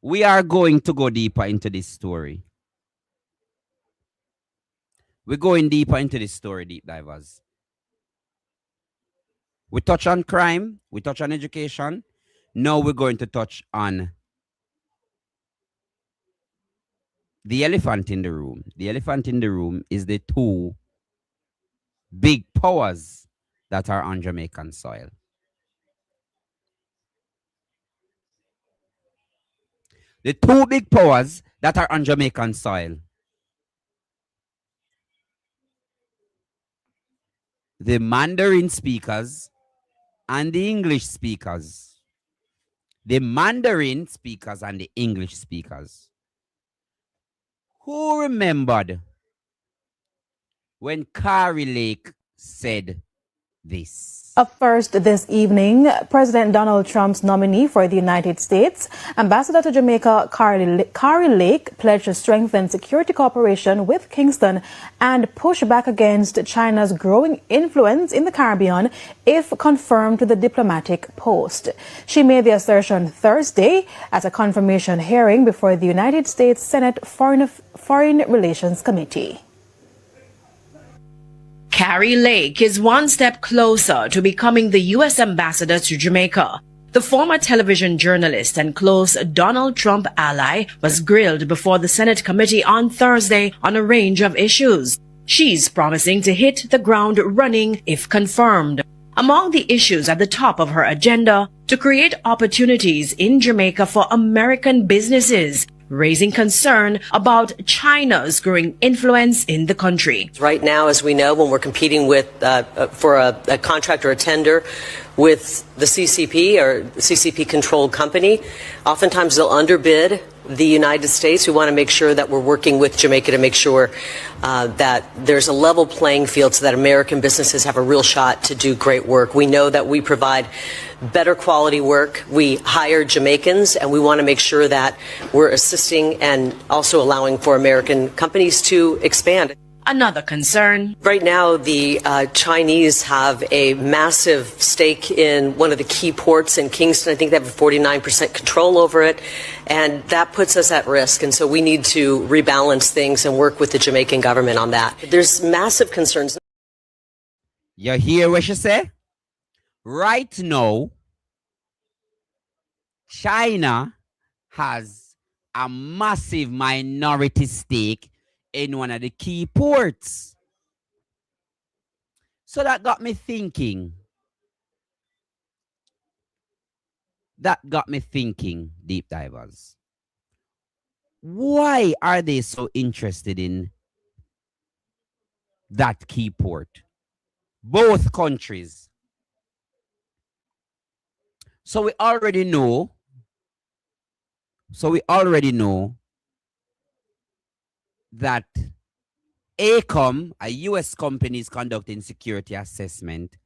We are going to go deeper into this story. We're going deeper into this story, deep divers. We touch on crime, we touch on education. Now we're going to touch on the elephant in the room. The elephant in the room is the two big powers that are on Jamaican soil. The two big powers that are on Jamaican soil. The Mandarin speakers and the English speakers. The Mandarin speakers and the English speakers. Who remembered when Kari Lake said this? Up first this evening, President Donald Trump's nominee for the United States, Ambassador to Jamaica Kari Lake, pledged to strengthen security cooperation with Kingston and push back against China's growing influence in the Caribbean if confirmed to the diplomatic post. She made the assertion Thursday at a confirmation hearing before the United States Senate Foreign Relations Committee. Kari Lake is one step closer to becoming the U.S. ambassador to Jamaica. The former television journalist and close Donald Trump ally was grilled before the Senate committee on Thursday on a range of issues. She's promising to hit the ground running if confirmed. Among the issues at the top of her agenda, to create opportunities in Jamaica for American businesses, raising concern about China's growing influence in the country. Right now, as we know, when we're competing with for a contract or a tender with the CCP or CCP-controlled company, oftentimes they'll underbid the United States. We want to make sure that we're working with Jamaica to make sure that there's a level playing field so that American businesses have a real shot to do great work. We know that we provide better quality work. We hire Jamaicans, and we want to make sure that we're assisting and also allowing for American companies to expand. Another concern. Right now, the Chinese have a massive stake in one of the key ports in Kingston. I think they have a 49% control over it, and that puts us at risk. And so we need to rebalance things and work with the Jamaican government on that. There's massive concerns. You hear what she say? Right now, China has a massive minority stake in one of the key ports. So that got me thinking. Deep divers. Why are they so interested in that key port? Both countries. So we already know that ACOM, a U.S. company, is conducting security assessment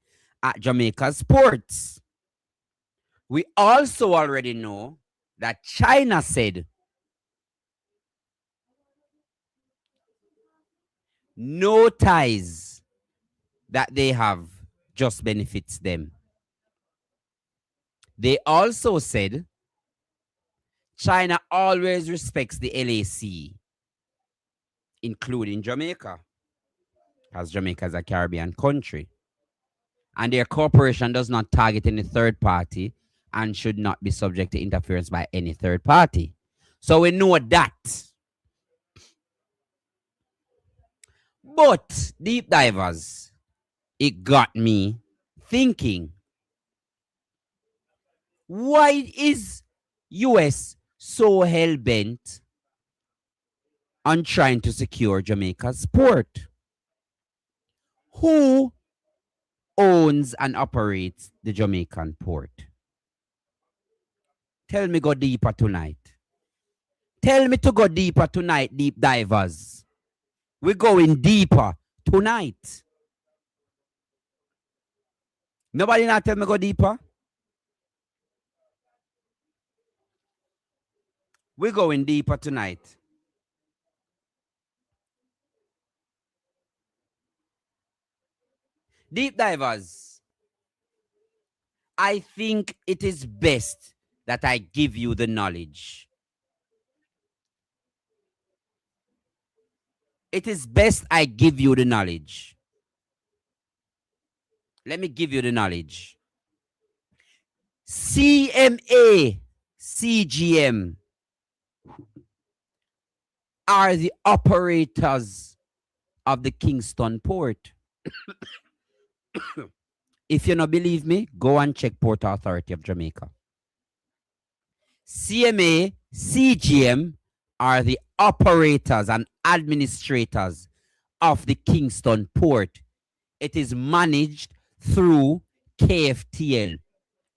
at Jamaica's ports. We also already know that China said no ties that they have just benefits them. They also said China always respects the LAC, including Jamaica, as Jamaica is a Caribbean country. And their cooperation does not target any third party and should not be subject to interference by any third party. So we know that. But, deep divers, it got me thinking, why is US so hell-bent on trying to secure Jamaica's port? Who owns and operates the Jamaican port? Tell me go deeper tonight. Tell me to go deeper tonight, deep divers. We're going deeper tonight. Nobody not tell me go deeper? We're going deeper tonight. Deep divers, I think it is best that I give you the knowledge. It is best I give you the knowledge. Let me give you the knowledge. CMA, CGM are the operators of the Kingston port. If you don't believe me, go and check Port Authority of Jamaica. CMA, CGM are the operators and administrators of the Kingston port. It is managed through KFTL.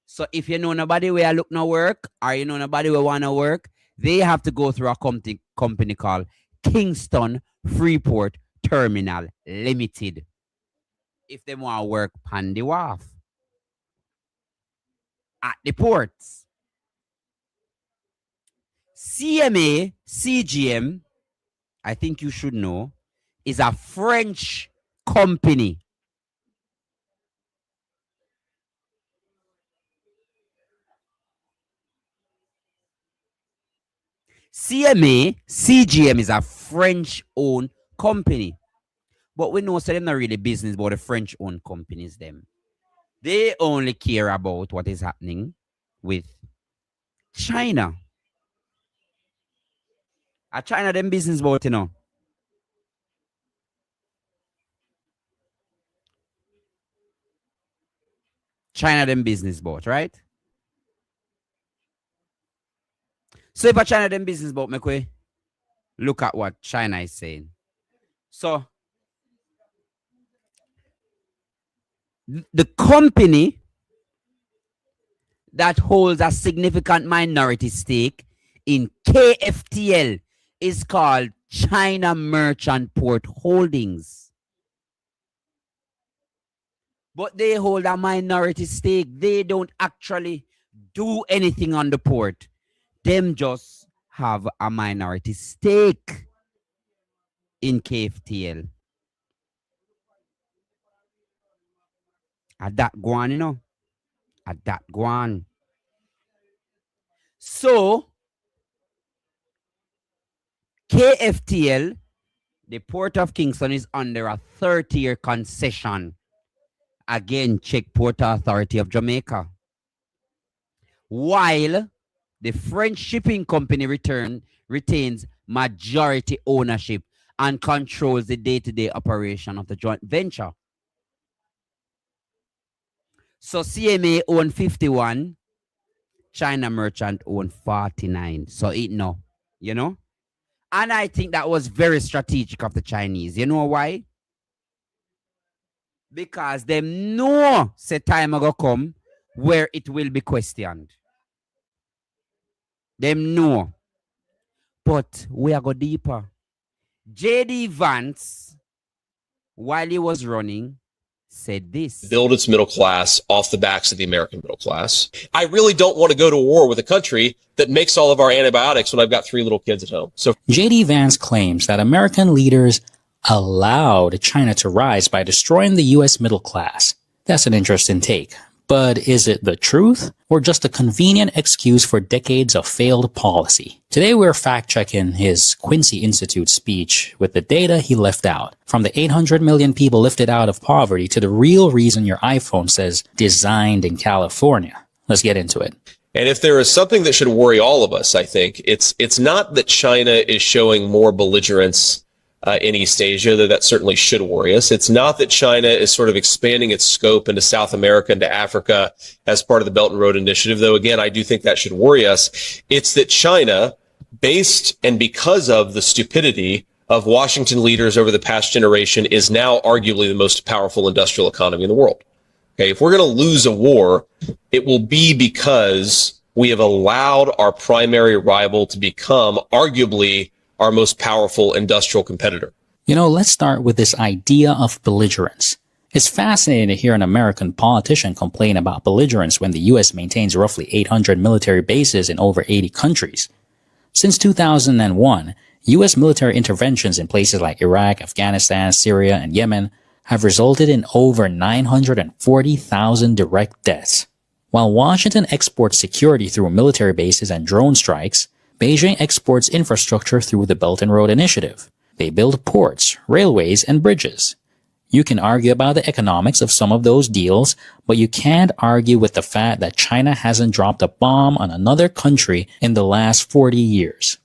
So if you know nobody where I look no work, or you know nobody where wanna work, they have to go through a company called Kingston Freeport Terminal Limited. If they want to work on the wharf at the ports. CMA, CGM, I think you should know, is a French company. CMA, CGM is a French-owned company. But we know so they're not really business about the French-owned companies, them. They only care about what is happening with China. A China them business about, you know. China them business about, right? So if a China them business about make we look at what China is saying. So the company that holds a significant minority stake in KFTL is called China Merchant Port Holdings. But they hold a minority stake. They don't actually do anything on the port. Them just have a minority stake in KFTL. At that guan, you know. At that guan. So, KFTL, the Port of Kingston, is under a 30-year concession. Again, check Port Authority of Jamaica. While the French shipping company retains majority ownership and controls the day-to-day operation of the joint venture. So CMA own 51, China Merchant own 49. So it no, you know? And I think that was very strategic of the Chinese. You know why? Because they know say time ago come where it will be questioned. Them know. But we are go deeper. J.D. Vance, while he was running, said this. Build its middle class off the backs of the American middle class. I really don't want to go to war with a country that makes all of our antibiotics when I've got 3 little kids at home. So J.D. Vance claims that American leaders allowed China to rise by destroying the U.S. middle class. That's an interesting take. But is it the truth or just a convenient excuse for decades of failed policy? Today we're fact-checking his Quincy Institute speech with the data he left out. From the 800 million people lifted out of poverty to the real reason your iPhone says designed in California. Let's get into it. And if there is something that should worry all of us, I think, it's not that China is showing more belligerence in East Asia, though that certainly should worry us. It's not that China is sort of expanding its scope into South America and to Africa as part of the Belt and Road Initiative, though, again, I do think that should worry us. It's that China, based and because of the stupidity of Washington leaders over the past generation, is now arguably the most powerful industrial economy in the world. Okay, if we're going to lose a war, it will be because we have allowed our primary rival to become arguably our most powerful industrial competitor. You know, let's start with this idea of belligerence. It's fascinating to hear an American politician complain about belligerence when the U.S. maintains roughly 800 military bases in over 80 countries. Since 2001, U.S. military interventions in places like Iraq, Afghanistan, Syria, and Yemen have resulted in over 940,000 direct deaths. While Washington exports security through military bases and drone strikes, Beijing exports infrastructure through the Belt and Road Initiative. They build ports, railways, and bridges. You can argue about the economics of some of those deals, but you can't argue with the fact that China hasn't dropped a bomb on another country in the last 40 years.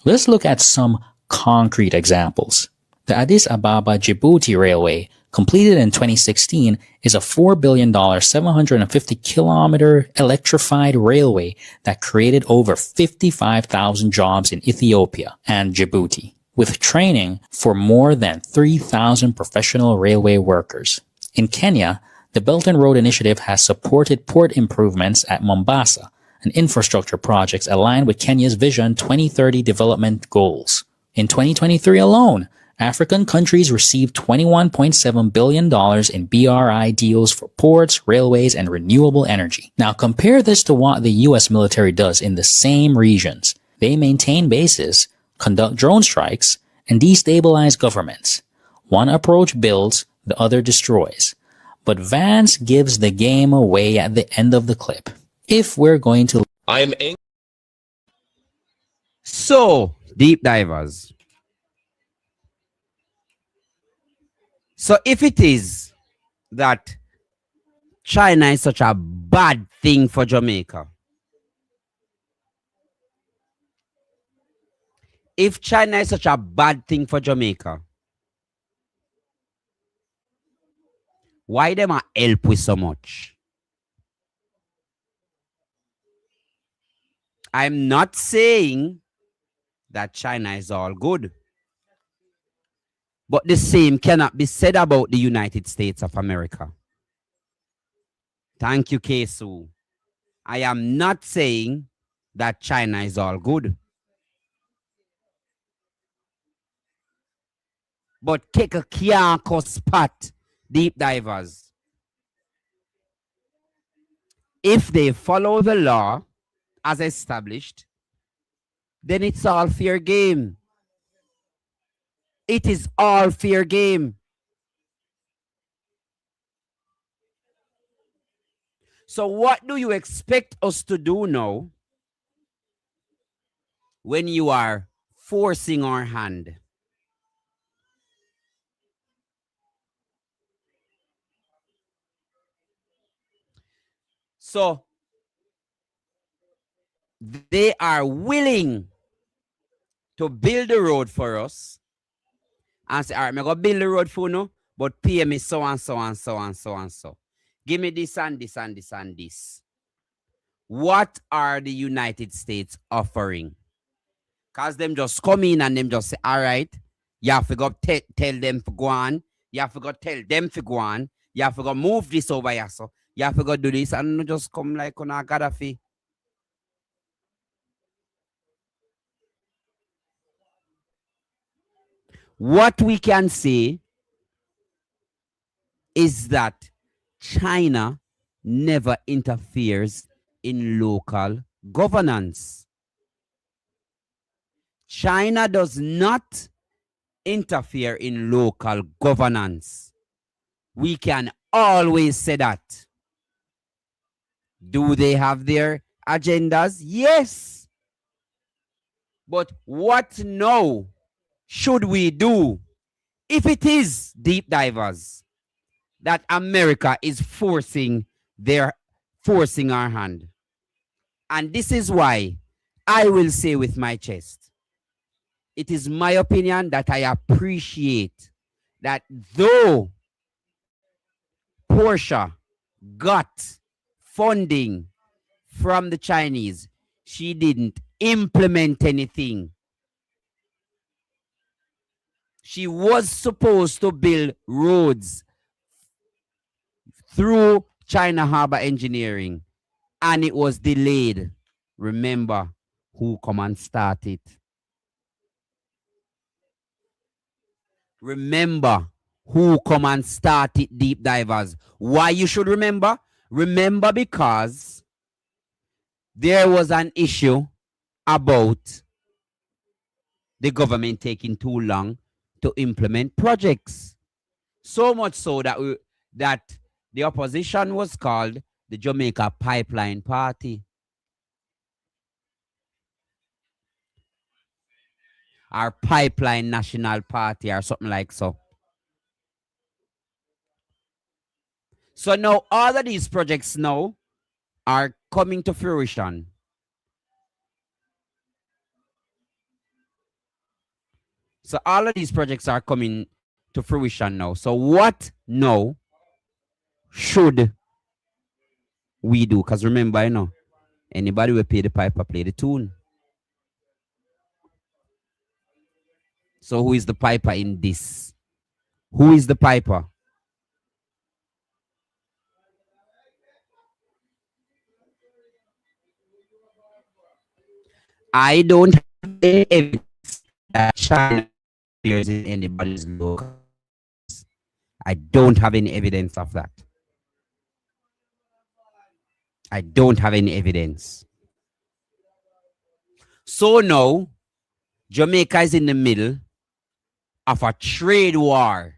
Let's look at some concrete examples. The Addis Ababa-Djibouti Railway, completed in 2016, is a $4 billion, 750-kilometer electrified railway that created over 55,000 jobs in Ethiopia and Djibouti, with training for more than 3,000 professional railway workers. In Kenya, the Belt and Road Initiative has supported port improvements at Mombasa and infrastructure projects aligned with Kenya's Vision 2030 development goals. In 2023 alone, African countries received $21.7 billion in BRI deals for ports, railways, and renewable energy. Now compare this to what the US military does in the same regions. They maintain bases, conduct drone strikes, and destabilize governments. One approach builds, the other destroys. But Vance gives the game away at the end of the clip. If we're going to... So, deep divers. So if it is that China is such a bad thing for Jamaica, if China is such a bad thing for Jamaica, why them a help with so much? I'm not saying that China is all good. But the same cannot be said about the United States of America. Thank you, Kesu. I am not saying that China is all good. But Keka Kiako spot deep divers. If they follow the law as established, then it's all fair game. It is all fair game. So what do you expect us to do now when you are forcing our hand? So they are willing to build the road for us and say, all right, I'm going to build the road for you, but pay me so and so and so and so and so. Give me this and this and this and this. What are the United States offering? Because them just come in and them just say, all right, you have to go tell them to go on. You have to go tell them to go on. You have to go move this over here. So you have to go do this and just come like on a Gaddafi. What we can say is that China never interferes in local governance. China does not interfere in local governance. We can always say that. Do they have their agendas? Yes. But what now should we do if it is deep divers that America is forcing our hand? And this is why I will say with my chest, it is my opinion that I appreciate that though Portia got funding from the Chinese, she didn't implement anything. She was supposed to build roads through China Harbor Engineering, and it was delayed. Remember who come and start it. Remember who come and start it, deep divers. Why you should remember? Remember because there was an issue about the government taking too long to implement projects. So much so that that the opposition was called the Jamaica Pipeline Party. Our Pipeline National Party or something like so. So now all of these projects now are coming to fruition. So all of these projects are coming to fruition now. So what now should we do? Because remember, anybody will pay the piper, play the tune. So who is the piper in this? Who is the piper? I don't have any evidence that China appears in anybody's local. I don't have any evidence of that. I don't have any evidence. So now, Jamaica is in the middle of a trade war.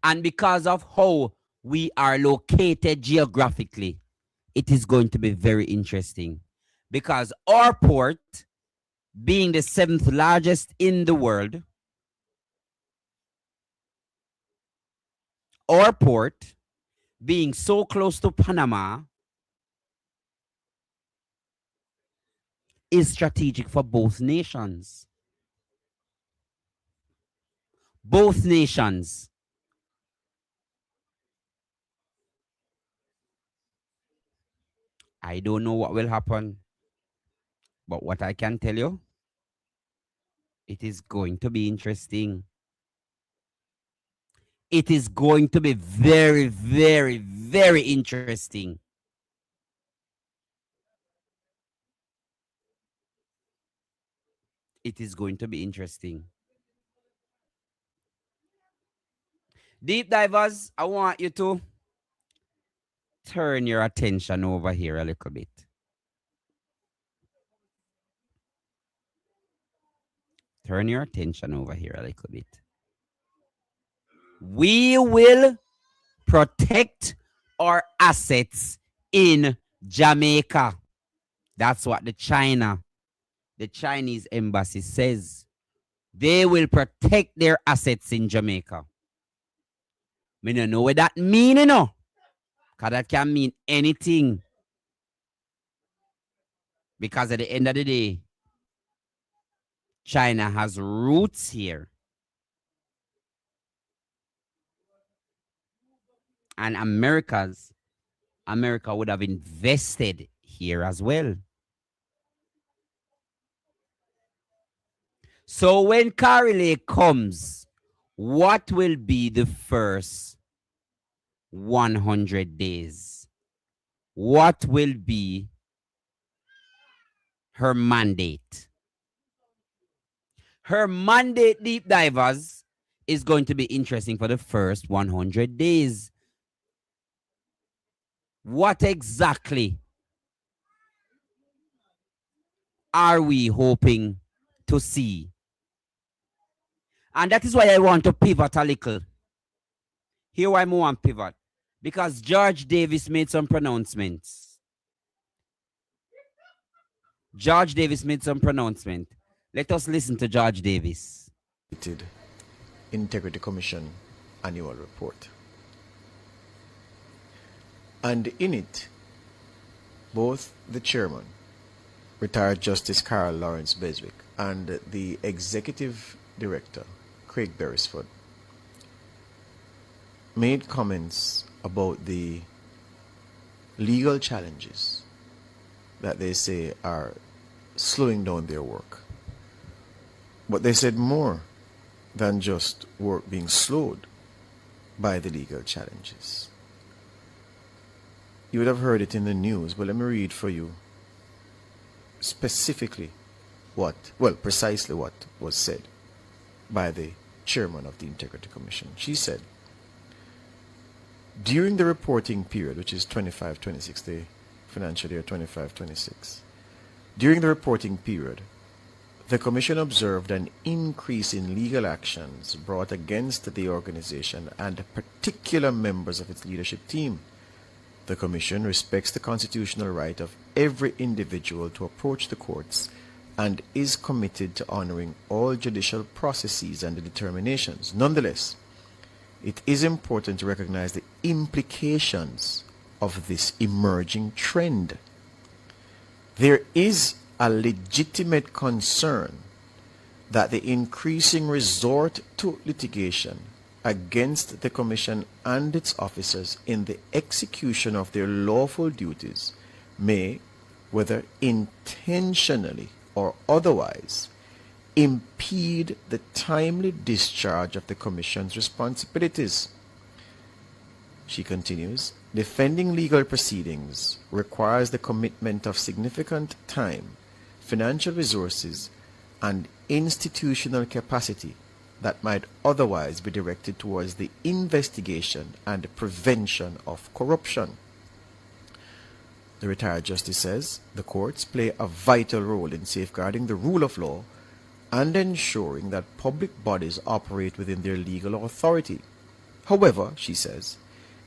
And because of how we are located geographically, it is going to be very interesting. Because our port, being the 7th largest in the world, our port being so close to Panama is strategic for both nations. Both nations. I don't know what will happen. But what I can tell you, it is going to be interesting. It is going to be very, very, very interesting. It is going to be interesting. Deep divers, I want you to turn your attention over here a little bit. Turn your attention over here a little bit. We will protect our assets in Jamaica. That's what the Chinese embassy says. They will protect their assets in Jamaica. I don't know what that means, you know. Because that can mean anything. Because at the end of the day, China has roots here. And America would have invested here as well. So when Carly comes, what will be the first 100 days? What will be her mandate? Her mandate, deep divers, is going to be interesting for the first 100 days. What exactly are we hoping to see? And that is why I want to pivot a little. Here why I want to pivot. Because George Davis made some pronouncements. George Davis made some pronouncement. Let us listen to George Davis. Integrity Commission annual report. And in it, both the chairman, retired Justice Carl Lawrence Beswick, and the executive director, Craig Beresford, made comments about the legal challenges that they say are slowing down their work. But they said more than just work being slowed by the legal challenges. You would have heard it in the news, but let me read for you specifically precisely what was said by the chairman of the Integrity Commission. She said, during the reporting period, which is 25-26, the financial year 25-26, during the reporting period, the Commission observed an increase in legal actions brought against the organization and particular members of its leadership team. The Commission respects the constitutional right of every individual to approach the courts and is committed to honoring all judicial processes and determinations. Nonetheless, it is important to recognize the implications of this emerging trend. There is a legitimate concern that the increasing resort to litigation against the Commission and its officers in the execution of their lawful duties may, whether intentionally or otherwise, impede the timely discharge of the Commission's responsibilities. She continues, defending legal proceedings requires the commitment of significant time, financial resources, and institutional capacity that might otherwise be directed towards the investigation and prevention of corruption. The retired justice says the courts play a vital role in safeguarding the rule of law and ensuring that public bodies operate within their legal authority. However, she says,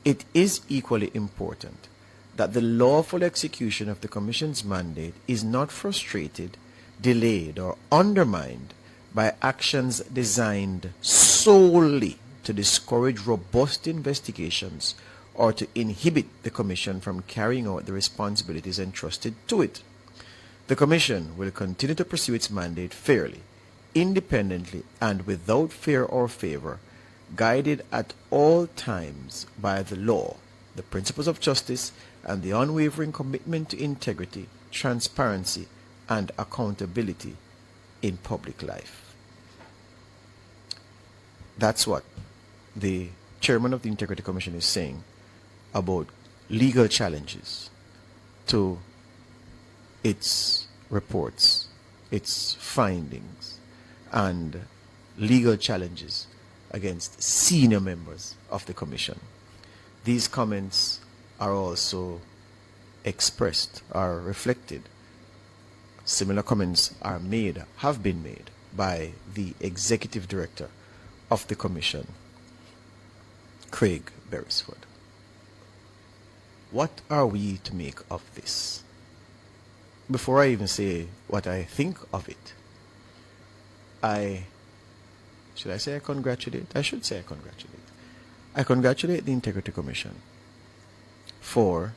it is equally important that the lawful execution of the Commission's mandate is not frustrated, delayed, or undermined by actions designed solely to discourage robust investigations or to inhibit the Commission from carrying out the responsibilities entrusted to it. The Commission will continue to pursue its mandate fairly, independently, and without fear or favor, guided at all times by the law, the principles of justice, and the unwavering commitment to integrity, transparency, and accountability in public life. That's what the chairman of the Integrity Commission is saying about legal challenges to its reports, its findings, and legal challenges against senior members of the Commission. These comments are also expressed, are reflected. Similar comments are made, have been made by the Executive Director of the Commission, Craig Beresford. What are we to make of this? Before I even say what I think of it, should I say I congratulate? I should say I congratulate. I congratulate the Integrity Commission for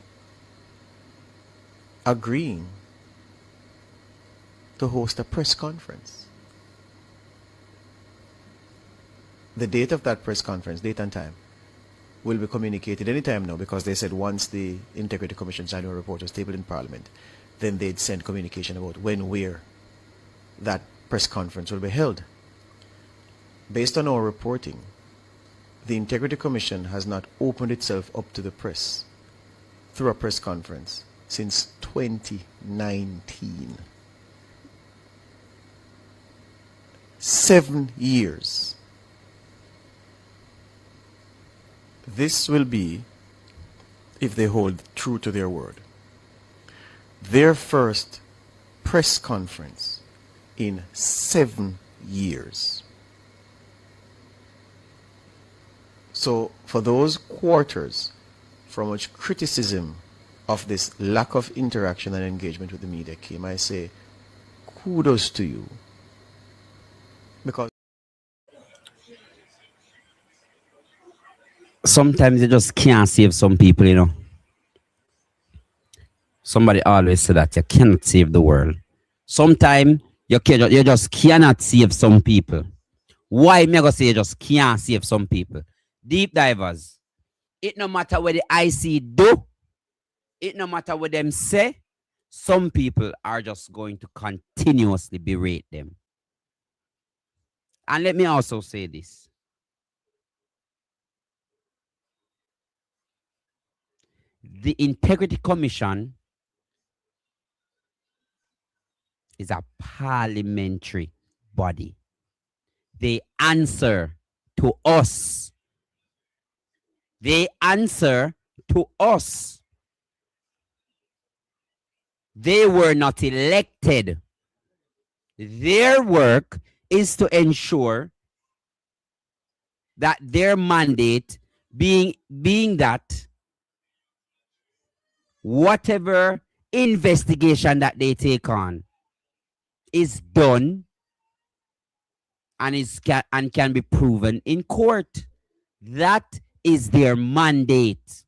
agreeing to host a press conference. The date of that press conference, date and time, will be communicated anytime now, because they said once the Integrity Commission's annual report was tabled in Parliament, then they'd send communication about when, where that press conference will be held. Based on our reporting, the Integrity Commission has not opened itself up to the press through a press conference since 2019. 7 years. This will be, if they hold true to their word, their first press conference in 7 years. So for those quarters from which criticism of this lack of interaction and engagement with the media came, I say kudos to you, because sometimes you just can't save some people, you know. Somebody always said that you cannot save the world. Sometimes you just cannot save some people. Why me go say you just can't save some people? Deep divers, it no matter what the IC do, it no matter what them say, some people are just going to continuously berate them. And let me also say this. The Integrity Commission is a parliamentary body. They answer to us. They answer to us. They were not elected. Their work is to ensure that their mandate being that whatever investigation that they take on is done and can be proven in court. That is their mandate.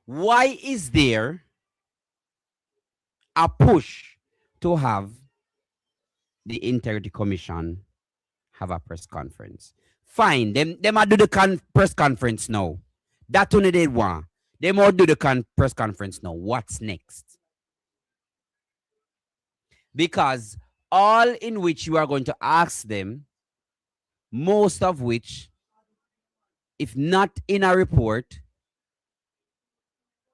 Why is there a push to have the Integrity Commission have a press conference? Fine, them are do the press conference now. That only they want. They more do the press conference now. What's next? Because all in which you are going to ask them, most of which, if not in a report,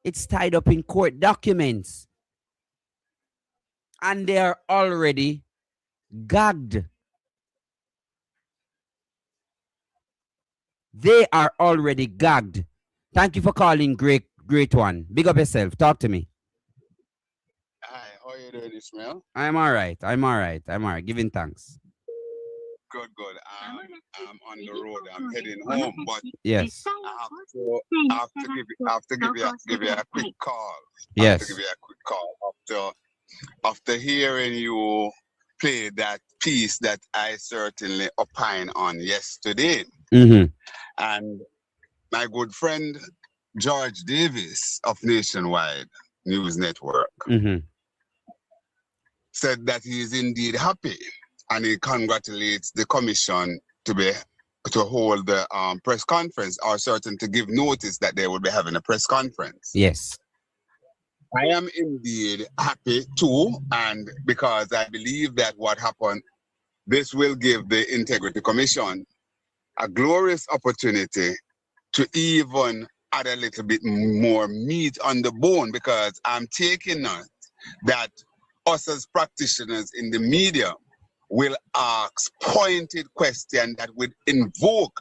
it's tied up in court documents. And they are already gagged. They are already gagged. Thank you for calling, great one. Big up yourself. Talk to me. Hi, how are you doing, Ismail? I'm all right. Giving thanks. Good. I'm on the road. I'm heading home, but yes, I have to give you a quick call. Yes. I have to give you a quick call after hearing you play that piece that I certainly opined on yesterday. Mm-hmm. And my good friend George Davis of Nationwide News Network said that he is indeed happy and he congratulates the commission to be hold the press conference, or certain to give notice that they will be having a press conference. Yes. I am indeed happy too, and because I believe that what happened, this will give the Integrity Commission a glorious opportunity to even add a little bit more meat on the bone, because I'm taking note that us as practitioners in the media will ask pointed questions that will invoke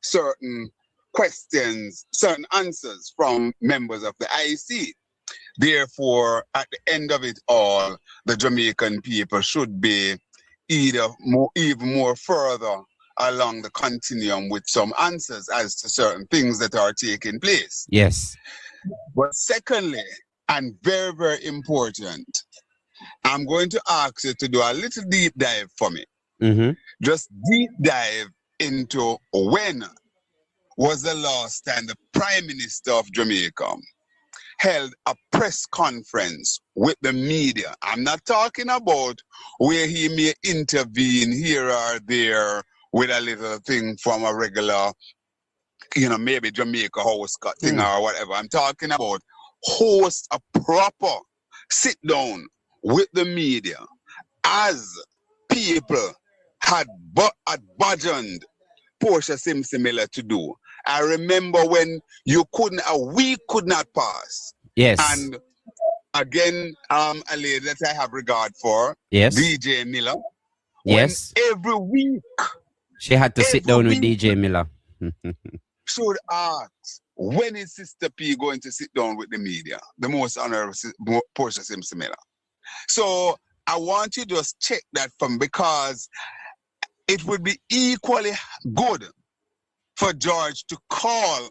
certain questions, certain answers from members of the IEC. Therefore, at the end of it all, the Jamaican people should be even more further along the continuum with some answers as to certain things that are taking place. Yes. But secondly, and very, very important, I'm going to ask you to do a little deep dive for me. Mm-hmm. Just deep dive into when was the last time the Prime Minister of Jamaica held a press conference with the media. I'm not talking about where he may intervene here or there with a little thing from a regular, maybe Jamaica host thing or whatever. I'm talking about host a proper sit down with the media as people had burgeoned Portia Simsimilla to do. I remember when a week could not pass. Yes. And again, a lady that I have regard for, yes, DJ Miller. Yes. When every week she had to sit down with DJ Miller. Should ask, when is Sister P going to sit down with the media? The most honorable Portia Simsimilla. So I want you to just check that because it would be equally good for George to call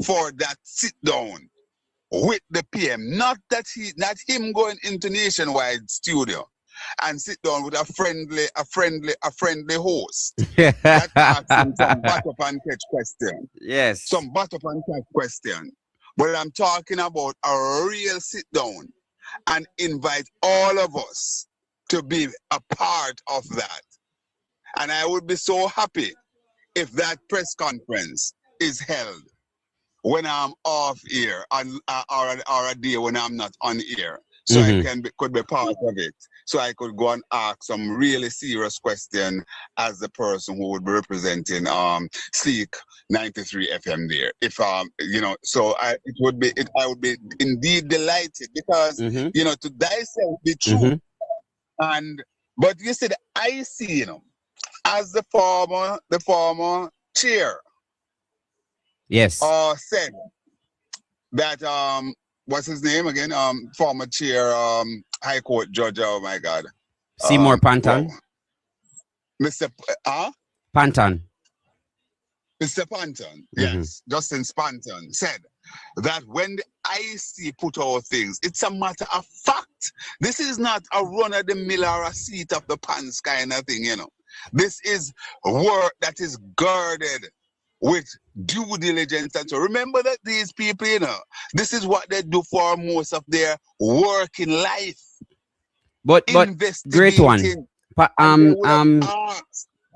for that sit down with the PM, not him going into Nationwide studio and sit down with a friendly host that asks him some butt up and catch question. Yes. Some butt up and catch question. But I'm talking about a real sit down and invite all of us to be a part of that. And I would be so happy if that press conference is held when I'm off air or a day when I'm not on air, so I could be part of it. So I could go and ask some really serious question as the person who would be representing Sleek 93 FM there. If I would be indeed delighted because to dissect the truth but you see the IC, as the former chair, yes, said that what's his name again? Former chair, High Court judge. Oh my God, Seymour Panton, Mr. Panton, Mr. Panton, yes, Justin Panton said that when the IC put out things, it's a matter of fact. This is not a run-of-the-mill or a seat of the pants kind of thing, This is work that is guarded with due diligence. And so remember that these people, this is what they do for most of their working life. But great one.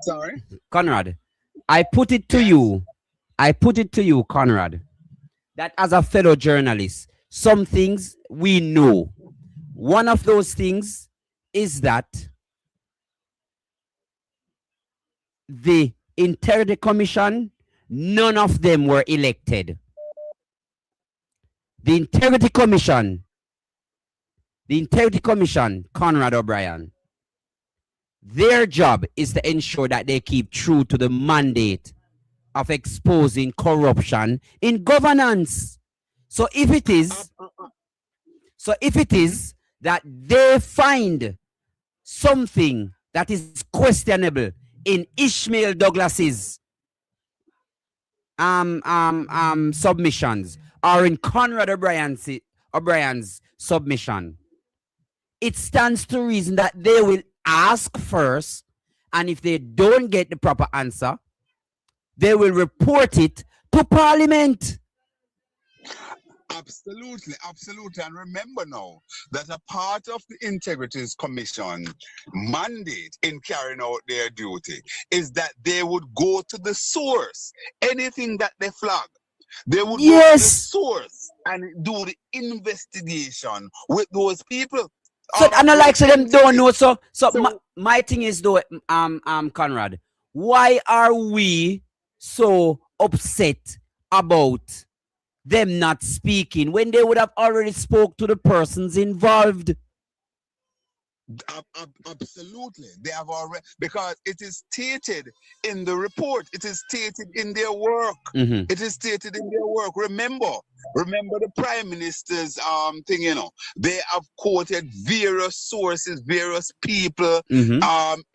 Sorry, Conrad, I put it to you, Conrad, that as a fellow journalist, some things we know. One of those things is that the Integrity Commission, none of them were elected. The Integrity Commission, Conrad O'Brien, their job is to ensure that they keep true to the mandate of exposing corruption in governance. So if it is that they find something that is questionable in Ishmael Douglas's submissions or in Conrad O'Brien's submission, it stands to reason that they will ask first, and if they don't get the proper answer, they will report it to Parliament. Absolutely, absolutely. And remember now that a part of the Integrities Commission mandate in carrying out their duty is that they would go to the source. Anything that they flag, they would go to the source and do the investigation with those people. So I know like so them don't know. So my thing is though, Conrad, why are we so upset about them not speaking when they would have already spoke to the persons involved? Absolutely, they have already, because it is stated in the report. It is stated in their work. It is stated in their work. Remember the Prime Minister's thing. You know, they have quoted various sources, various people,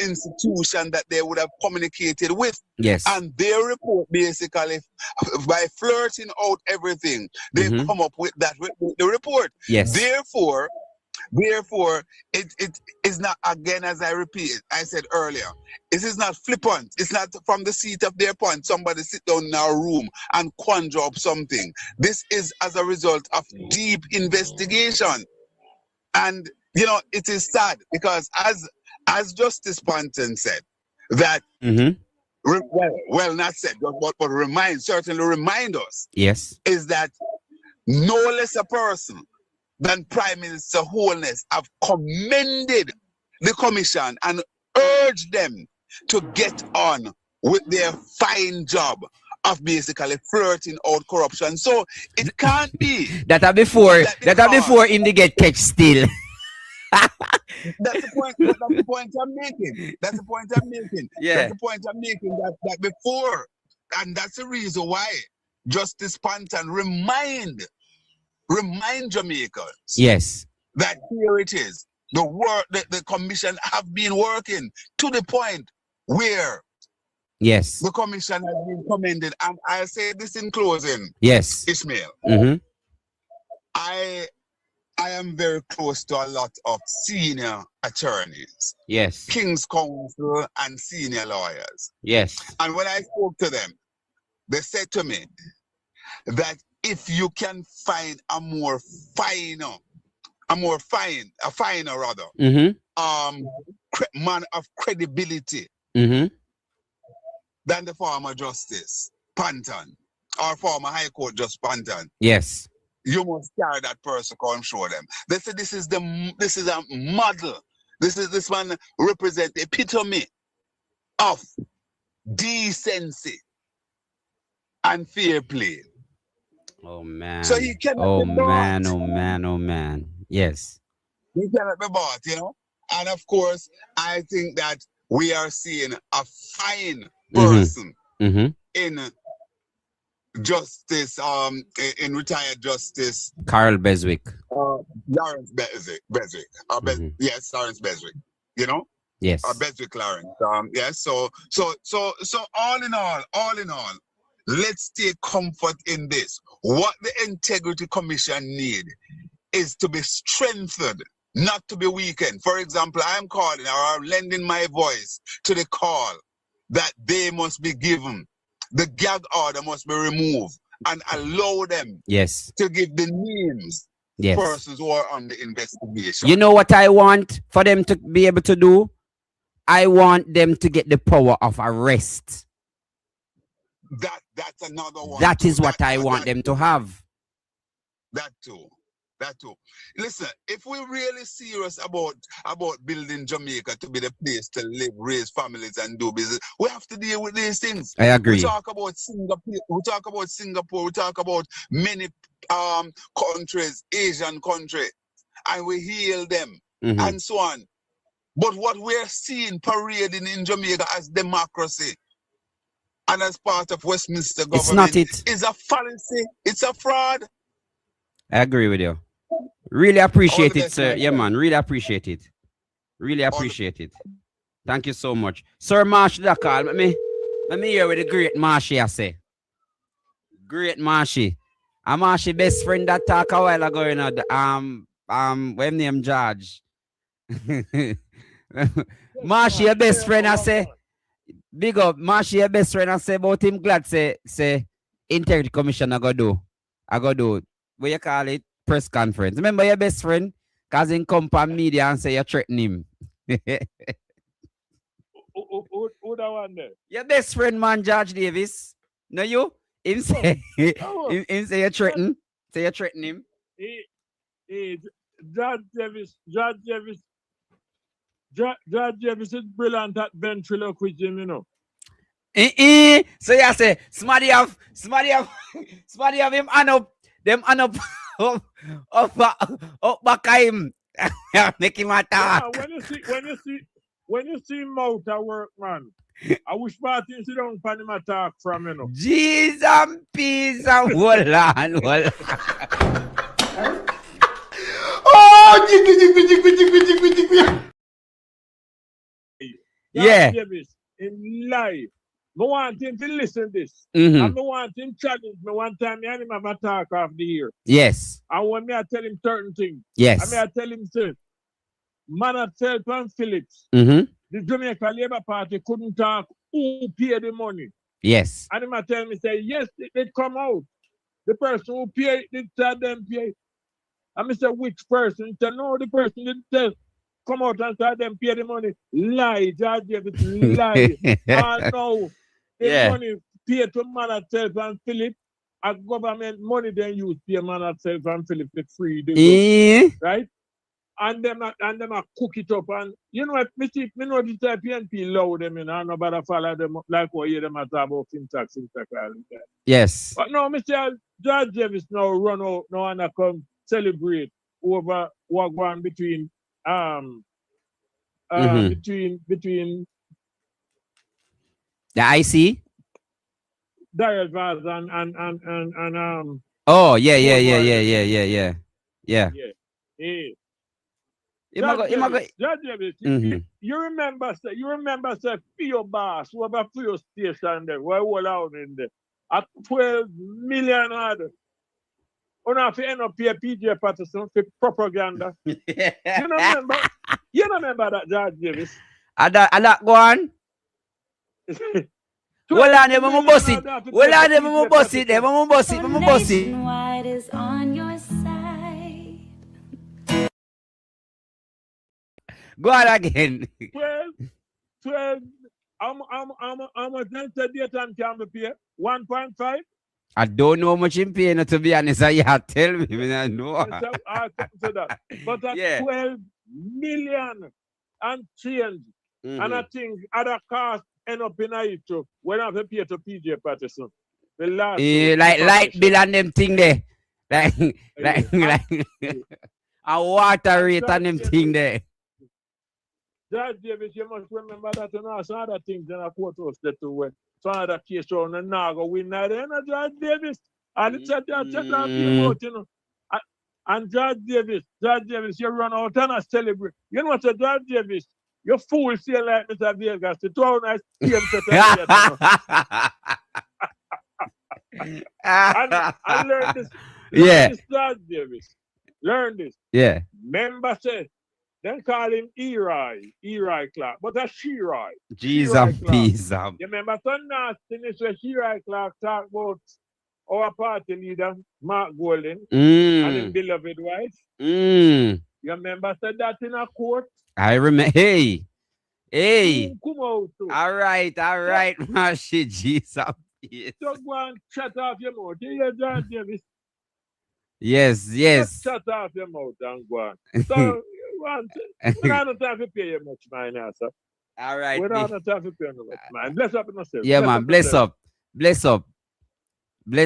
institution that they would have communicated with. Yes, and their report basically, by flirting out everything, they come up with that the report. Yes, Therefore, it is not, again, as I repeat, I said earlier, it is not flippant. It's not from the seat of their pants. Somebody sit down in our room and conjure up something. This is as a result of deep investigation. And, you know, it is sad because as Justice Panton said, that, well, not said, but certainly remind us, yes, is that no less a person than Prime Minister Holness have commended the commission and urged them to get on with their fine job of basically flirting out corruption. So it can't be that before him they get catch still. That's the point. That's the point I'm making. That's the point I'm making. Yeah. That's the point I'm making. That before, and that's the reason why Justice Panton remind Jamaicans. Yes. That here it is. The work that the commission have been working to the point where yes, the commission has been commended. And I'll say this in closing. Yes. Ishmael. I am very close to a lot of senior attorneys. Yes. King's Counsel and senior lawyers. Yes. And when I spoke to them, they said to me that if you can find a finer man of credibility than the former Justice Panton or former High Court Justice Panton. Yes. You must carry that person and show them. They say this is a model. This man represents the epitome of decency and fair play. Oh man. So he cannot be bought. bought. Oh man. Yes. He cannot be bought, you know. And of course, I think that we are seeing a fine person in Justice, in retired Justice Carl Beswick. Lawrence Beswick. Yes, Lawrence Beswick. You know? Yes. Beswick Lawrence. Yes. So all in all, let's take comfort in this. What the Integrity Commission need is to be strengthened, not to be weakened. For example, I'm calling or I'm lending my voice to the call that they must be given. The gag order must be removed and allow them to give the names of persons who are on the investigation. You know what I want for them to be able to do? I want them to get the power of arrest. That's another one. That is what I want them to have. That too. Listen, if we're really serious about building Jamaica to be the place to live, raise families, and do business, we have to deal with these things. I agree. We talk about Singapore. We talk about many countries, Asian countries, and we heal them and so on. But what we're seeing parading in Jamaica as democracy and as part of Westminster government is a fallacy. It's a fraud. I agree with you. Really appreciate it, sir. Yeah, man. Really appreciate it. Really appreciate it. Thank you so much. Sir Marsh, that call. Let me hear what the great Marshy I say. Great Marshy. I'm Marshy best friend that talk a while ago, you know. What name George? Marshy, your best friend, I say. Big up, Marshy, your best friend, I say about him glad say Integrity Commission I go do what you call it, press conference. Remember your best friend? Cause in come on media and say you threaten him. Who that one there? Your best friend, man, George Davis. No, you? Him say, him say you threaten. Say you threaten him. George Davis is brilliant at ventriloquism, you know. So you say, somebody have him and up, them and up, up back of him. Make him attack. Yeah, when you see him out at work, man, I wish Martin sit down for him attack from, you know. Jesus and peace and hold on. Oh, yeah. In life, I want him to listen this. Mm-hmm. And I want him to challenge me one time. I had him have a talk of the year. Yes. And when I tell him certain things, yes. I tell him, say, man at Self and Phillips, mm-hmm. the Jamaica Labour Party couldn't talk who paid the money. Yes. And he tell me, say, yes, it come out. The person who paid, did tell them pay. And I said, which person? He said, no, the person didn't tell. Come out and tell them pay the money. Lie, George Davis, lie. And now, the money paid to man at Self and Phillips, and government money then use pay man at Self and Phillips to free the right? And them a cook it up, and you know what, me know the type PNP low them, and nobody follow them like what you them at about syntax all that. Yes. But no, Mr. George Davis now run out now and I come celebrate over what going between between the IC Dial Vaz and oh yeah. George Davis, you remember say for your boss, whoever for your station there, where all out in there, at 12 million others. On have to end up here PJ Patterson for propaganda. You remember that, George Davis? I that go on. Hold on, them I'm boss it. Hold on, them I'm boss it. Them I'm boss it. I'm boss it. Nationwide is on your side. Go on again. 12. I'm a date and can be paid 1.5. I don't know how much in paying, to be honest. You tell me, I know. I to that. But at 12 million and change. And I think other costs end up in it too. When I pay to PJ Patterson. The last like light bill and them thing there. Like a water rate and them thing there. George Davis, you must remember that and also other things in a courthouse that to win. So other case on and now go win that and George Davis. And it's a check out, you know. And George Davis, you run out and celebrate. You know what, George Davis? You fool say like Mr. Vegas to throw nice team I learned this. This George Davis. Learn this. Yeah. Member said, then call him Eroy Clark, but that's Sheroy. Jesus, peace. You remember some nastiness where Sheroy Clark talk about our party leader, Mark Golden, and his beloved wife? You remember said that in a court? I remember. Hey. Come out too. All right, Mashi, Jesus. So go and shut off your mouth. You hear George Davis? Yes. Just shut off your mouth and go on. So, we don't have to pay you much, man, sir. All right. We don't have to pay you much, man. Bless up in yourself. Yeah, man. Bless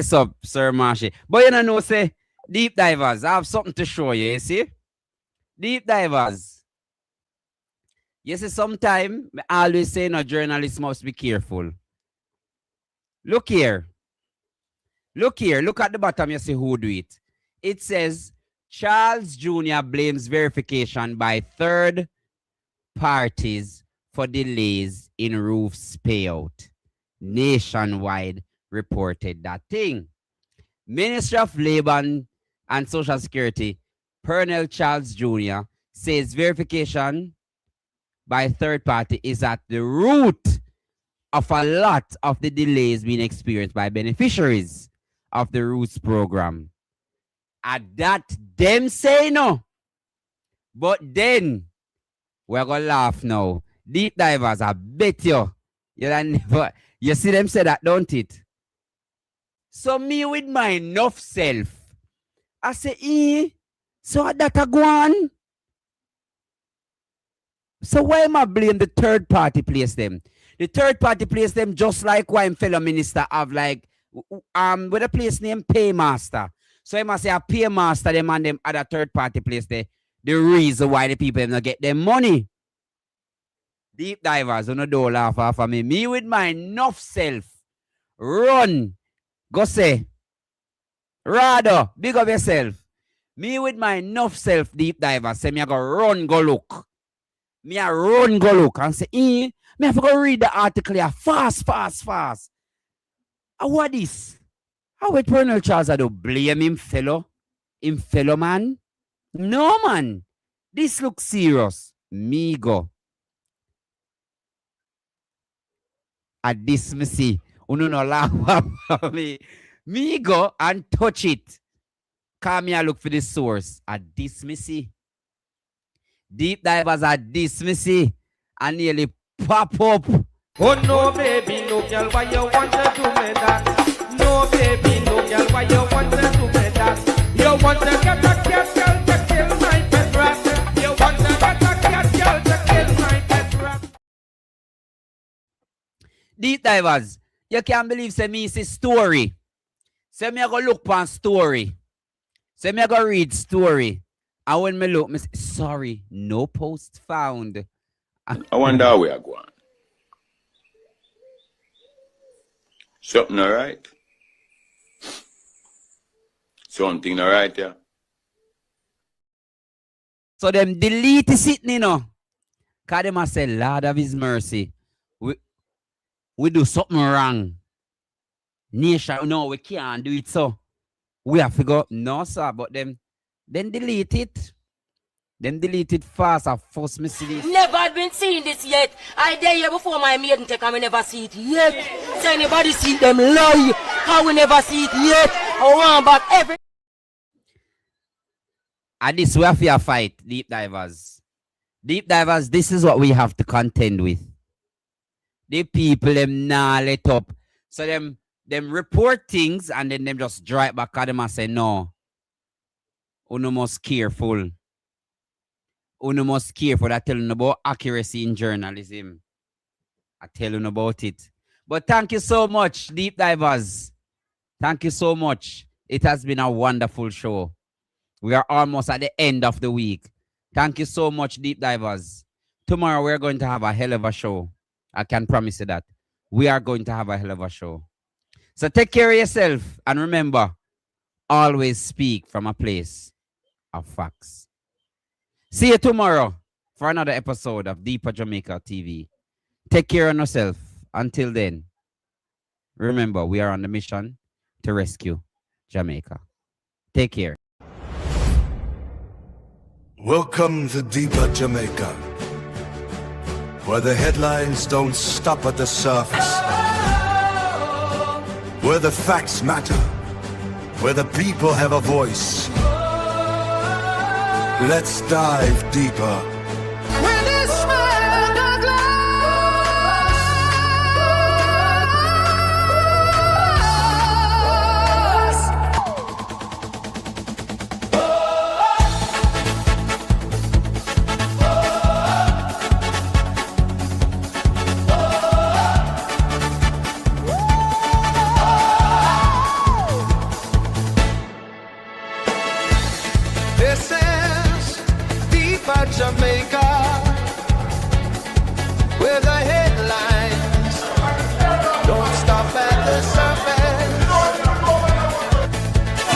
up, Sir Marshy. But you know, say, deep divers, I have something to show you, you see? Deep divers. You see, sometimes I always say, no, journalists must be careful. Look here. Look at the bottom, you see who do it. It says, Charles Jr. blames verification by third parties for delays in roofs payout. Nationwide reported that thing. Ministry of Labor and Social Security, Pernell Charles Jr. says verification by third party is at the root of a lot of the delays being experienced by beneficiaries of the Roots program. At that, them say no. But then, we're going to laugh now. Deep divers, I bet you. You see them say that, don't it? So me with my enough self, I say, so that a go on? So why am I blame the third party place them? The third party place them just like why fellow minister have like, with a place named Paymaster. So I must say a Paymaster them and them other third party place there. The reason why the people don't get their money. Deep divers, don't laugh off of me. Me with my enough self, run, go say, rather, big up yourself. Me with my enough self, deep divers, say me I go run, go look. Me I run, go look and say, me have to go read the article here fast. What is? How would Colonel Charles I do blame him fellow man? No man. This looks serious. Me go. At this me see. Uno no laugh at me. Me go and touch it. Come here look for the source. At this me see. Deep divers at this me see. And nearly pop up. Oh no baby, no girl, why you want to do me that? No baby, no girl, why you want to do me that? You want to get a cat girl to kill my pet rat. You want to get a cat girl to kill my pet rat. Deep divers, you can't believe say me see story. Say me I go look on story. Say me I go read story. And when me look, me say, sorry, no post found. I wonder how we are going. Something alright? Something alright, yeah. So them delete it, you know. Because them say, Lord of His mercy. We do something wrong. Nation, no, we can't do it so. We have to go, no sir, but then delete it. Them delete it fast at first me see this. Never had been seeing this yet. I dare you before my maiden take and we never see it yet. So anybody see them lie. How we never see it yet. I want back every. And this we have to fight, deep divers. Deep divers, this is what we have to contend with. The people them nah let up. So them report things and then them just draw it back at them and say no. Uno must careful. Uno must careful. I tell you about accuracy in journalism. I tell you about it. But thank you so much, deep divers. Thank you so much. It has been a wonderful show. We are almost at the end of the week. Thank you so much, deep divers. Tomorrow we're going to have a hell of a show. I can promise you that. We are going to have a hell of a show. So take care of yourself and remember, always speak from a place of facts. See you tomorrow for another episode of Deeper Jamaica TV. Take care of yourself. Until then, remember, we are on the mission to rescue Jamaica. Take care. Welcome to Deeper Jamaica, where the headlines don't stop at the surface, where the facts matter, where the people have a voice. Let's dive deeper. Jamaica, where the headlines don't stop at the surface.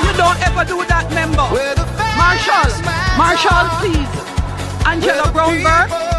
You don't ever do that, member. Where the Marshall, please. Angela Brownberg.